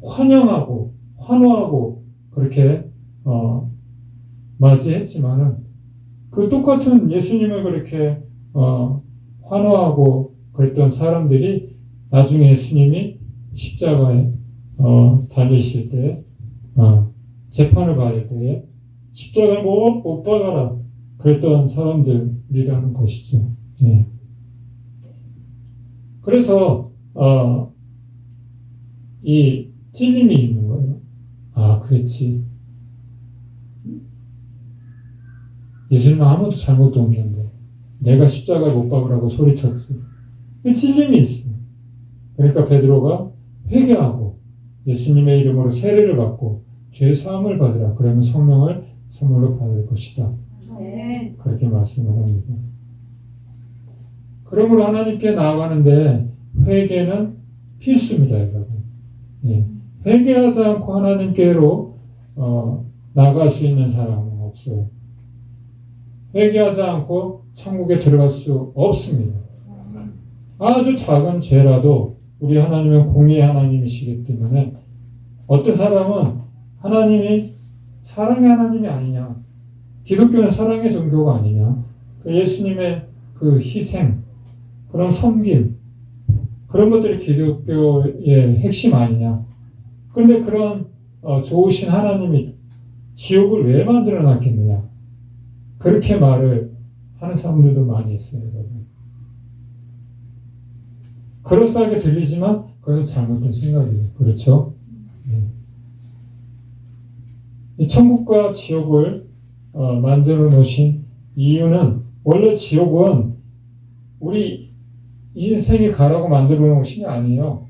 환영하고 환호하고 그렇게 맞이했지만은 그 똑같은 예수님을 그렇게 환호하고 그랬던 사람들이 나중에 예수님이 십자가에 달리실 때 재판을 받을 때에 십자가에 못 박아라 그랬던 사람들이라는 것이죠. 예. 그래서 이 찔림이 있는 거예요. 그렇지. 예수님은 아무도 잘못도 없는데 내가 십자가에 못 박으라고 소리쳤지. 찔림이 있어요. 그러니까 베드로가 회개하고 예수님의 이름으로 세례를 받고 죄 사함을 받으라. 그러면 성령을 선물로 받을 것이다. 그렇게 말씀을 합니다. 그러므로 하나님께 나아가는데 회개는 필수입니다, 여러분. 예. 회개하지 않고 하나님께로 나아갈 수 있는 사람은 없어요. 회개하지 않고 천국에 들어갈 수 없습니다. 아주 작은 죄라도 우리 하나님은 공의의 하나님이시기 때문에 어떤 사람은 하나님이 사랑의 하나님이 아니냐, 기독교는 사랑의 종교가 아니냐, 그 예수님의 그 희생, 그런 섬김, 그런 것들이 기독교의 핵심 아니냐. 그런데 그런 좋으신 하나님이 지옥을 왜 만들어 놨겠느냐, 그렇게 말을 하는 사람들도 많이 있어요, 여러분. 그럴싸하게 들리지만 그것은 잘못된 생각이에요. 그렇죠? 이 천국과 지옥을 만들어 놓으신 이유는, 원래 지옥은 우리 인생이 가라고 만들어 놓은 것이 아니에요.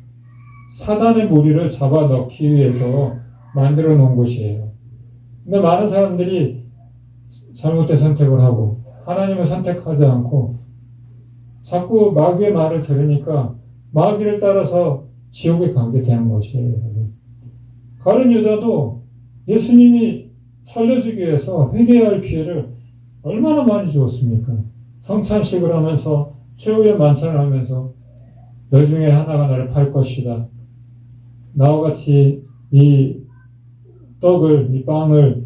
사단의 무리를 잡아 넣기 위해서 만들어 놓은 것이에요. 근데 많은 사람들이 잘못된 선택을 하고 하나님을 선택하지 않고 자꾸 마귀의 말을 들으니까 마귀를 따라서 지옥에 가게 되는 것이에요. 가룟 유다도 예수님이 살려주기 위해서 회개해야 할 기회를 얼마나 많이 주었습니까? 성찬식을 하면서 최후의 만찬을 하면서 너 중에 하나가 나를 팔 것이다. 나와 같이 이 떡을, 이 빵을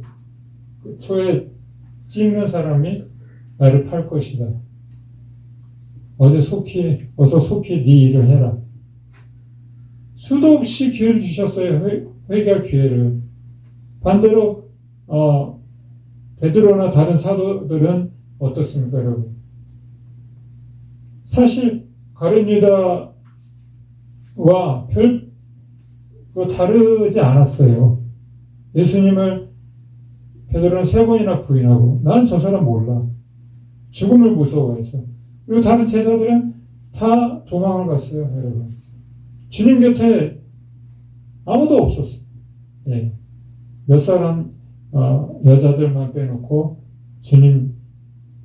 초에 찍는 사람이 나를 팔 것이다. 어서 속히 네 일을 해라. 수도 없이 기회를 주셨어요. 회개할 기회를. 반대로 베드로나 다른 사도들은 어떻습니까, 여러분? 사실 가룟 유다와 별 다르지 않았어요. 예수님을 베드로는 3번이나 부인하고 난 저 사람 몰라. 죽음을 무서워해서. 그리고 다른 제자들은 다 도망을 갔어요, 여러분. 주님 곁에 아무도 없었어요. 예. 몇 사람 여자들만 빼놓고 주님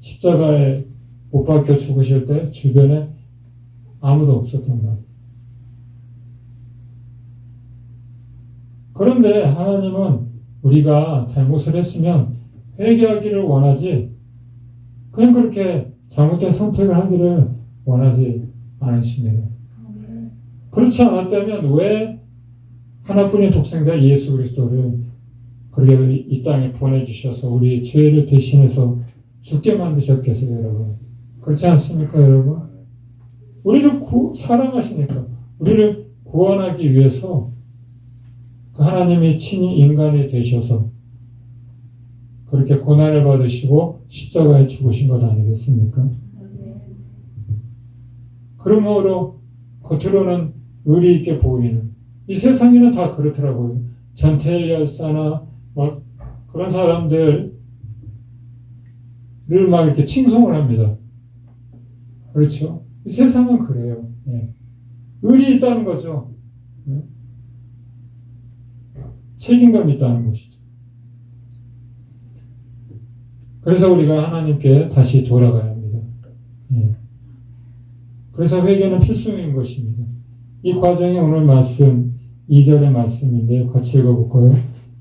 십자가에 못 박혀 죽으실 때 주변에 아무도 없었단 말이에요. 그런데 하나님은 우리가 잘못을 했으면 회개하기를 원하지 그냥 그렇게 잘못된 선택을 하기를 원하지 않으십니다. 그렇지 않았다면 왜 하나뿐인 독생자 예수 그리스도를 그렇게 이 땅에 보내주셔서 우리 죄를 대신해서 죽게 만드셨겠어요, 여러분? 그렇지 않습니까, 여러분? 우리를 사랑하시니까 우리를 구원하기 위해서 그 하나님이 친히 인간이 되셔서 그렇게 고난을 받으시고 십자가에 죽으신 것 아니겠습니까? 그러므로 겉으로는 의리 있게 보이는 이 세상에는 다 그렇더라고요. 전태일 열사나 막 그런 사람들을 막 이렇게 칭송을 합니다. 그렇죠? 이 세상은 그래요. 네. 의리 있다는 거죠. 네. 책임감이 있다는 것이죠. 그래서 우리가 하나님께 다시 돌아가야 합니다. 네. 그래서 회개는 필수인 것입니다. 이 과정이 오늘 말씀 2절의 말씀인데요. 같이 읽어볼까요?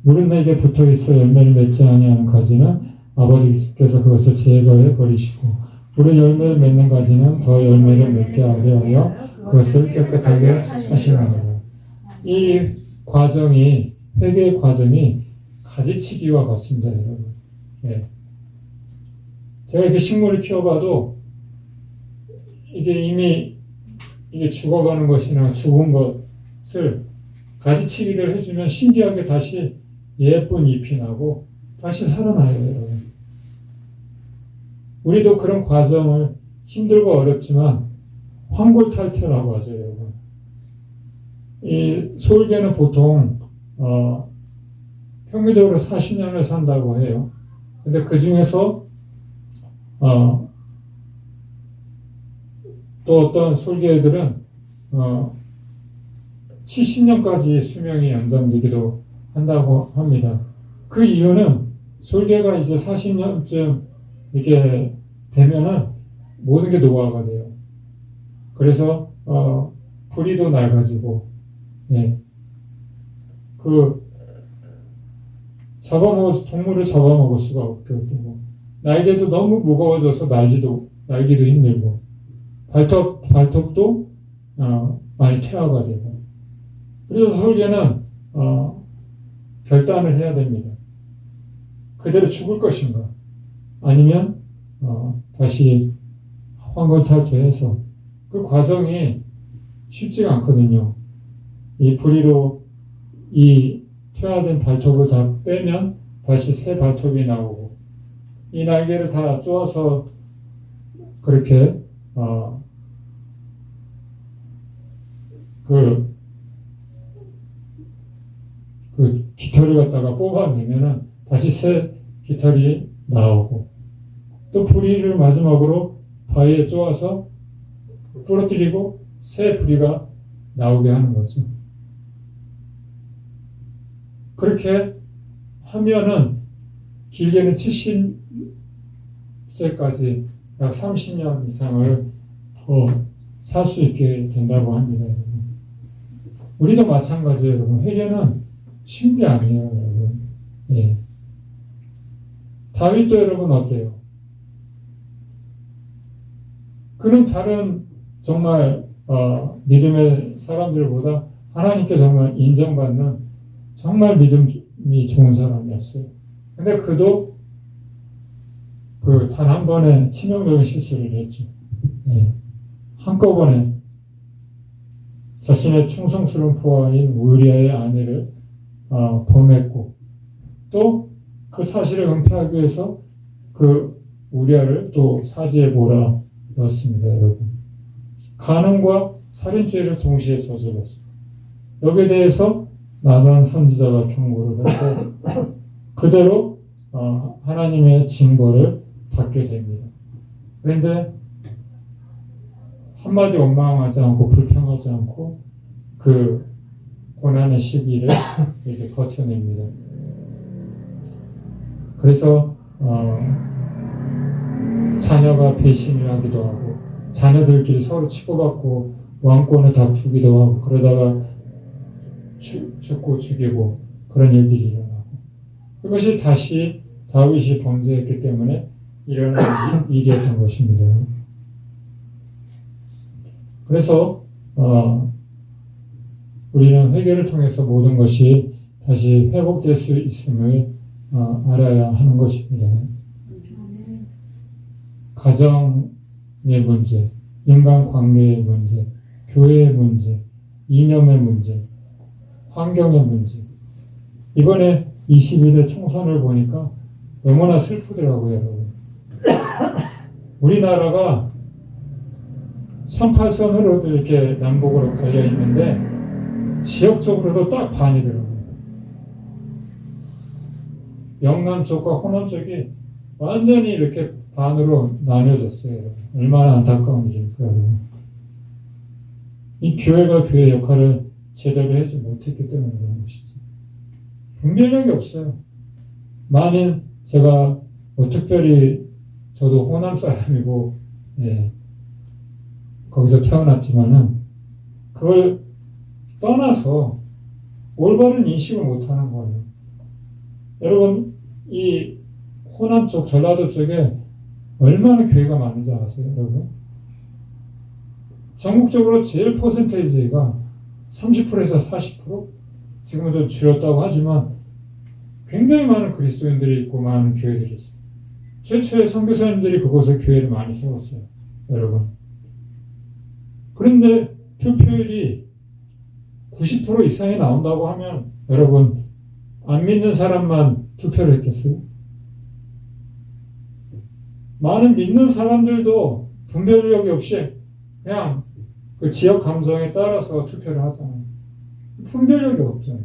물은 내게 붙어있어 열매를 맺지 아니하는 가지는 아버지께서 그것을 제거해 버리시고 물은 열매를 맺는 가지는 더 열매를 맺게 하려 하여 그것을 깨끗하게 하시나니. 이 과정이 회개의 과정이 가지치기와 같습니다, 여러분. 네. 제가 이렇게 식물을 키워봐도 이게 이미 이게 죽어가는 것이나 죽은 것을 가지치기를 해주면 신기하게 다시 예쁜 잎이 나고 다시 살아나요, 여러분. 우리도 그런 과정을 힘들고 어렵지만 황골탈퇴라고 하죠, 여러분. 이 솔개는 보통 평균적으로 40년을 산다고 해요. 근데 그 중에서 또 어떤 솔개들은 70년까지 수명이 연장되기도 한다고 합니다. 그 이유는 솔개가 이제 40년쯤 이렇게 되면은 모든 게 노화가 돼요. 그래서 부리도 낡아지고, 예. 동물을 잡아먹을 수가 없게 되고, 날개도 너무 무거워져서 날기도 힘들고, 발톱도 많이 퇴화가 되고, 그래서 솔개는 결단을 해야 됩니다. 그대로 죽을 것인가, 아니면 다시 황골탈퇴해서 그 과정이 쉽지가 않거든요. 이 부리로 이 퇴화된 발톱을 다 빼면 다시 새 발톱이 나오고 이 날개를 다 쪼아서 그렇게 그 깃털을 갖다가 뽑아내면은 다시 새 깃털이 나오고 또 부리를 마지막으로 바위에 쪼아서 부러뜨리고 새 부리가 나오게 하는 거죠. 그렇게 하면은 길게는 70세까지 약 30년 이상을 더 살 수 있게 된다고 합니다, 여러분. 우리도 마찬가지예요, 여러분. 회개는 쉬운 게 아니에요, 여러분. 예. 다윗도 여러분 어때요? 그는 다른 정말 믿음의 사람들보다 하나님께 정말 인정받는 정말 믿음이 좋은 사람이었어요. 근데 그도 단 한 번의 치명적인 실수를 했죠. 예. 한꺼번에 자신의 충성스러운 부하인 우리아의 아내를 범했고 또 그 사실을 은폐하기 위해서 그 우리아를 또 사지에 몰아넣었습니다, 여러분. 간음과 살인죄를 동시에 저질렀습니다. 여기에 대해서 나단 선지자가 경고를 했고 그대로 하나님의 징벌을 받게 됩니다. 그런데 한마디 원망하지 않고 불평하지 않고 그 고난의 시기를 이렇게 버텨냅니다. 그래서 자녀가 배신을 하기도 하고 자녀들끼리 서로 치고받고 왕권을 다투기도 하고 그러다가 죽고 죽이고 그런 일들이 일어나고 그것이 다시 다윗이 범죄했기 때문에 일어난 일이었던 것입니다. 그래서 우리는 회개를 통해서 모든 것이 다시 회복될 수 있음을 알아야 하는 것입니다. 가정의 문제, 인간관계의 문제, 교회의 문제, 이념의 문제, 환경의 문제. 이번에 21대 총선을 보니까 너무나 슬프더라고요, 여러분. 우리나라가 38선으로도 이렇게 남북으로 갈려 있는데 지역적으로도 딱 반이더라고요. 영남 쪽과 호남 쪽이 완전히 이렇게 반으로 나뉘어졌어요. 여러분. 얼마나 안타까운 일입니까, 여러분. 이 교회가 교회 역할을 제대로 하지 못했기 때문에 그런 것이죠. 분별력이 없어요. 만일 제가 특별히 저도 호남 사람이고 거기서 태어났지만은 그걸 떠나서 올바른 인식을 못하는 거예요. 여러분 이 호남 쪽 전라도 쪽에 얼마나 교회가 많은지 아세요, 여러분? 전국적으로 제일 퍼센테이지가 30%에서 40%? 지금은 좀 줄였다고 하지만 굉장히 많은 그리스도인들이 있고 많은 교회들이 있어요. 최초의 선교사님들이 그곳에 교회를 많이 세웠어요, 여러분. 그런데 투표율이 90% 이상이 나온다고 하면 여러분 안 믿는 사람만 투표를 했겠어요? 많은 믿는 사람들도 분별력이 없이 그냥 그 지역 감정에 따라서 투표를 하잖아요. 분별력이 없잖아요.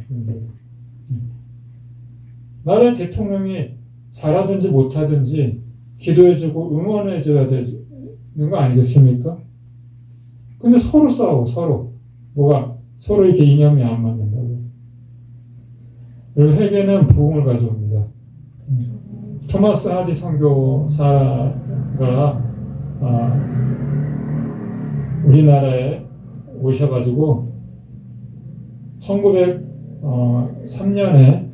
나라의 대통령이 잘하든지 못하든지 기도해주고 응원해줘야 되는 거 아니겠습니까? 근데 서로 싸워, 서로. 뭐가? 서로 이렇게 이념이 안 맞는다고. 그리고 회개는 부흥을 가져옵니다. 토마스 하디 선교사가 우리나라에 오셔가지고 1903년에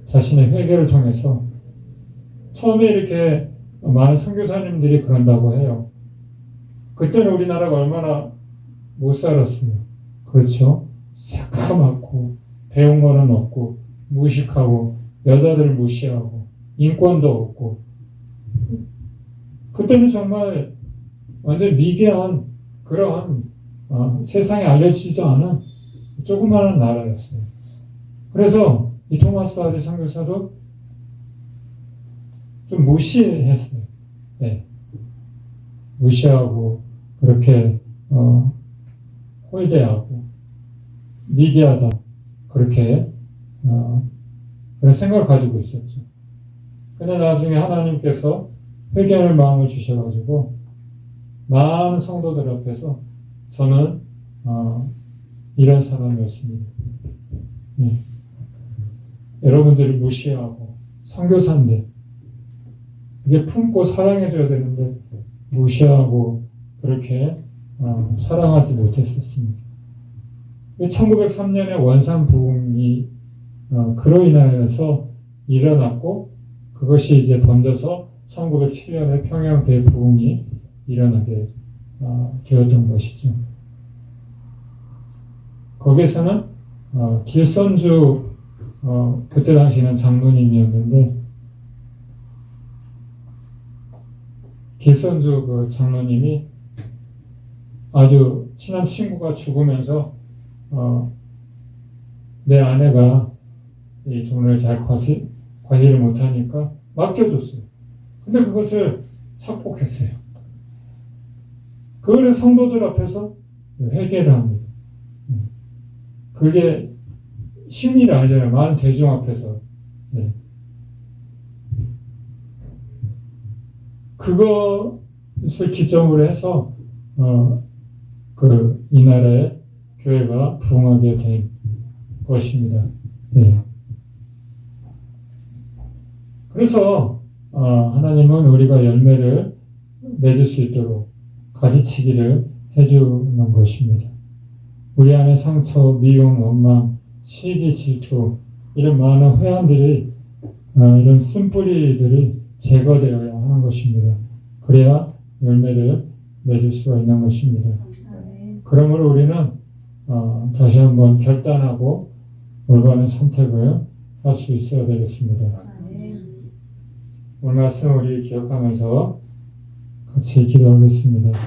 자신의 회개를 통해서 처음에 이렇게 많은 선교사님들이 그런다고 해요. 그때는 우리나라가 얼마나 못 살았어요. 그렇죠? 새까맣고 배운 거는 없고 무식하고 여자들을 무시하고 인권도 없고 그때는 정말 완전 미개한 그런 세상에 알려지지도 않은 조그마한 나라였어요. 그래서 이 토마스 하디 선교사도 좀 무시했어요. 네. 무시하고 그렇게 홀대하고 미개하다 그렇게 그런 생각을 가지고 있었죠. 근데 나중에 하나님께서 회개할 마음을 주셔가지고 많은 성도들 앞에서 저는 이런 사람이었습니다. 네. 여러분들이 무시하고 선교사인데 이게 품고 사랑해줘야 되는데 무시하고 그렇게 사랑하지 못했었습니다. 1903년에 원산 부흥이 그로 인하여서 일어났고 그것이 이제 번져서 1907년에 평양 대부흥이 일어나게 되었던 것이죠. 거기에서는 길선주 그때 당시는 장로님이었는데 길선주 그 장로님이 아주 친한 친구가 죽으면서 내 아내가 이 돈을 잘 관리를 못하니까 맡겨줬어요. 근데 그것을 착복했어요. 그걸 성도들 앞에서 회개를 합니다. 그게 쉬운 일이 아니잖아요. 많은 대중 앞에서. 네. 그것을 기점으로 해서 이 나라의 교회가 부흥하게 된 것입니다. 네. 그래서 하나님은 우리가 열매를 맺을 수 있도록 가지치기를 해주는 것입니다. 우리 안에 상처, 미움, 원망, 시기, 질투 이런 많은 회한들이 이런 쓴뿌리들이 제거되어야 하는 것입니다. 그래야 열매를 맺을 수가 있는 것입니다. 그러므로 우리는 다시 한번 결단하고 올바른 선택을 할 수 있어야 되겠습니다. 오늘 말씀 우리 기억하면서 같이 기도하겠습니다.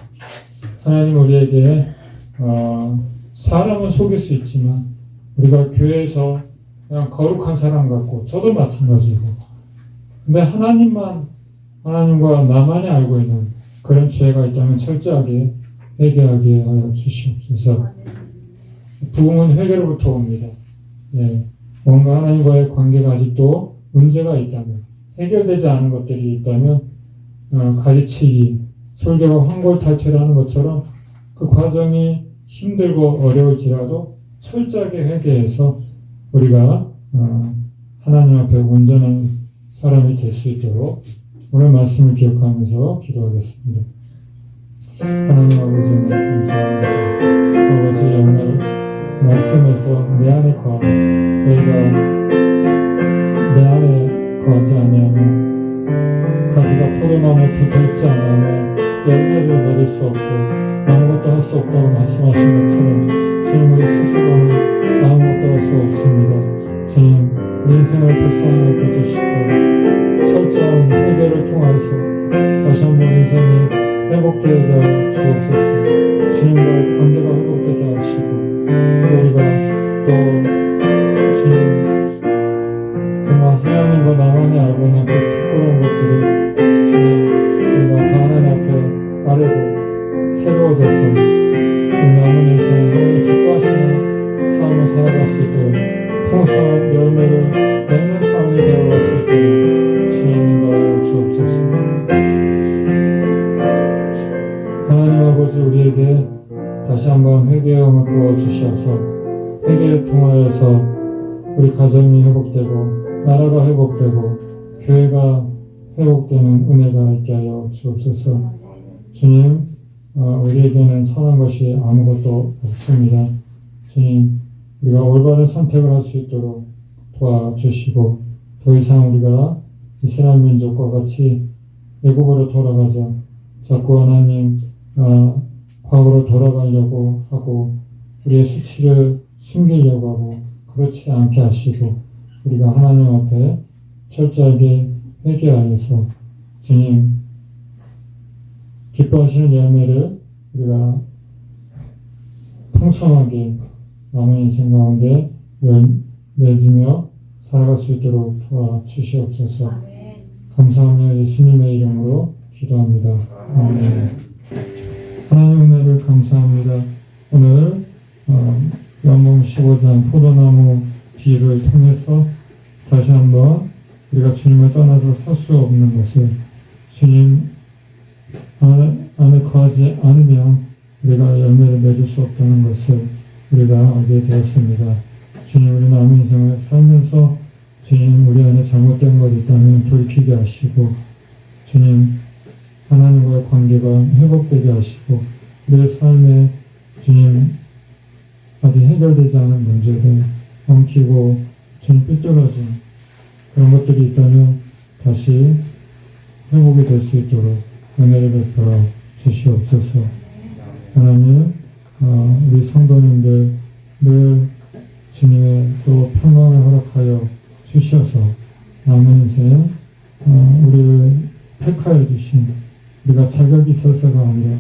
하나님 우리에게 사람은 속일 수 있지만 우리가 교회에서 그냥 거룩한 사람 같고 저도 마찬가지고 근데 하나님과 나만이 알고 있는 그런 죄가 있다면 철저하게 회개하게 하여 주시옵소서. 부흥은 회개로부터 옵니다. 예, 뭔가 하나님과의 관계가 아직도 문제가 있다면 해결되지 않은 것들이 있다면 가지치기, 설교가 환골탈퇴라는 것처럼 그 과정이 힘들고 어려울지라도 철저하게 회개해서 우리가 하나님 앞에 온전한 사람이 될 수 있도록 오늘 말씀을 기억하면서 기도하겠습니다. 하나님 아버지 감사합니다. 아버지 오늘 말씀에서 내 안에 거하고 너희가 내 안에 거하지 아니하면 가지가 포도나무에 붙어있지 않으면 열매를 맺을 수 없고 아무것도 할 수 없다고 말씀하신 것처럼 주님 우리 스스로는 아무것도 할 수 없습니다. 주님 우리 인생을 불쌍하게 해주시고 철저한 회개를 통하여서 다시 한번 인생이 회복되게 하여 주옵소서. 주님과의 관계가 회복되게 하시고 우리가 또 주님 정말 하나님과 나만이 알고 있는 그 부끄러운 것들을 주님 우리가 다 하나님 앞에 아뢰고 새로워져서 우리 남은 인생 너희 기뻐하시는 삶을 살아갈 수 있도록 풍성한 열매를 맺는 삶이 되어갈 수 있도록 주님 인도하여 주옵소서. 하나님 아버지 우리에게 다시 한번 회개의 영을 부어주셔서 회개를 통하여서 우리 가정이 회복되고 나라가 회복되고 교회가 회복되는 은혜가 있게 하여 주옵소서. 주님 우리에게는 선한 것이 아무것도 없습니다. 주님 우리가 올바른 선택을 할 수 있도록 도와주시고 더 이상 우리가 이스라엘 민족과 같이 애국으로 돌아가자 자꾸 하나님 과거로 돌아가려고 하고 우리의 수치를 숨기려고 하고 그렇지 않게 하시고 우리가 하나님 앞에 철저하게 회개하여서 주님 기뻐하시는 열매를 우리가 풍성하게 남은 인생 가운데 맺으며 살아갈 수 있도록 도와주시옵소서. 감사하며 예수님의 이름으로 기도합니다. 아멘. 하나님 은혜를 감사합니다. 오늘 요한복음 15장 포도나무 비유를 통해서 다시 한번 우리가 주님을 떠나서 살 수 없는 것을 주님 안에 거하지 않으면 우리가 열매를 맺을 수 없다는 것을 우리가 알게 되었습니다. 주님 우리 남은 인생을 살면서 주님 우리 안에 잘못된 것이 있다면 돌이키게 하시고 주님 하나님과의 관계가 회복되게 하시고 우리의 삶에 주님 아직 해결되지 않은 문제들 엉키고 주님 삐뚤어진 그런 것들이 있다면 다시 회복이 될 수 있도록 은혜를 베풀어 주시옵소서. 하나님 우리 성도님들 늘 주님의 또 평강을 허락하여 주셔서 남은 인생 우리를 택하여 주신 우리가 자격이 있어서가 아니라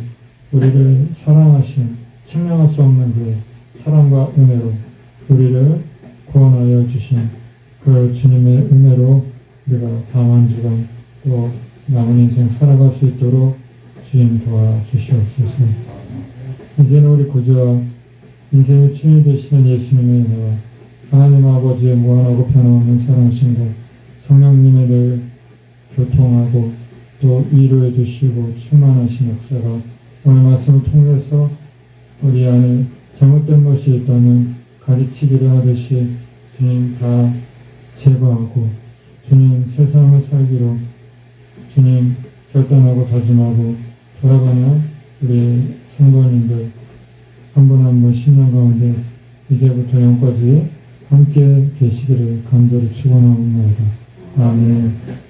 우리를 사랑하신 측량할 수 없는 그 사랑과 은혜로 우리를 구원하여 주신 그 주님의 은혜로 우리가 다음 한 주간 또 남은 인생 살아갈 수 있도록 주님 도와주시옵소서. 이제는 우리 구주와 인생의 주인이 되시는 예수님의 은혜와 하나님 아버지의 무한하고 변함없는 사랑하심과 성령님의 늘 교통하고 또 위로해 주시고 충만하신 역사가 오늘 말씀을 통해서 우리 안에 잘못된 것이 있다면 가지치기를 하듯이 주님 다 제거하고 주님 세상을 살기로 주님 결단하고 다짐하고 돌아가는 우리 성도님들 한 분 한 분 10년 가운데 이제부터 영까지 함께 계시기를 간절히 축원하옵나이다. 아멘.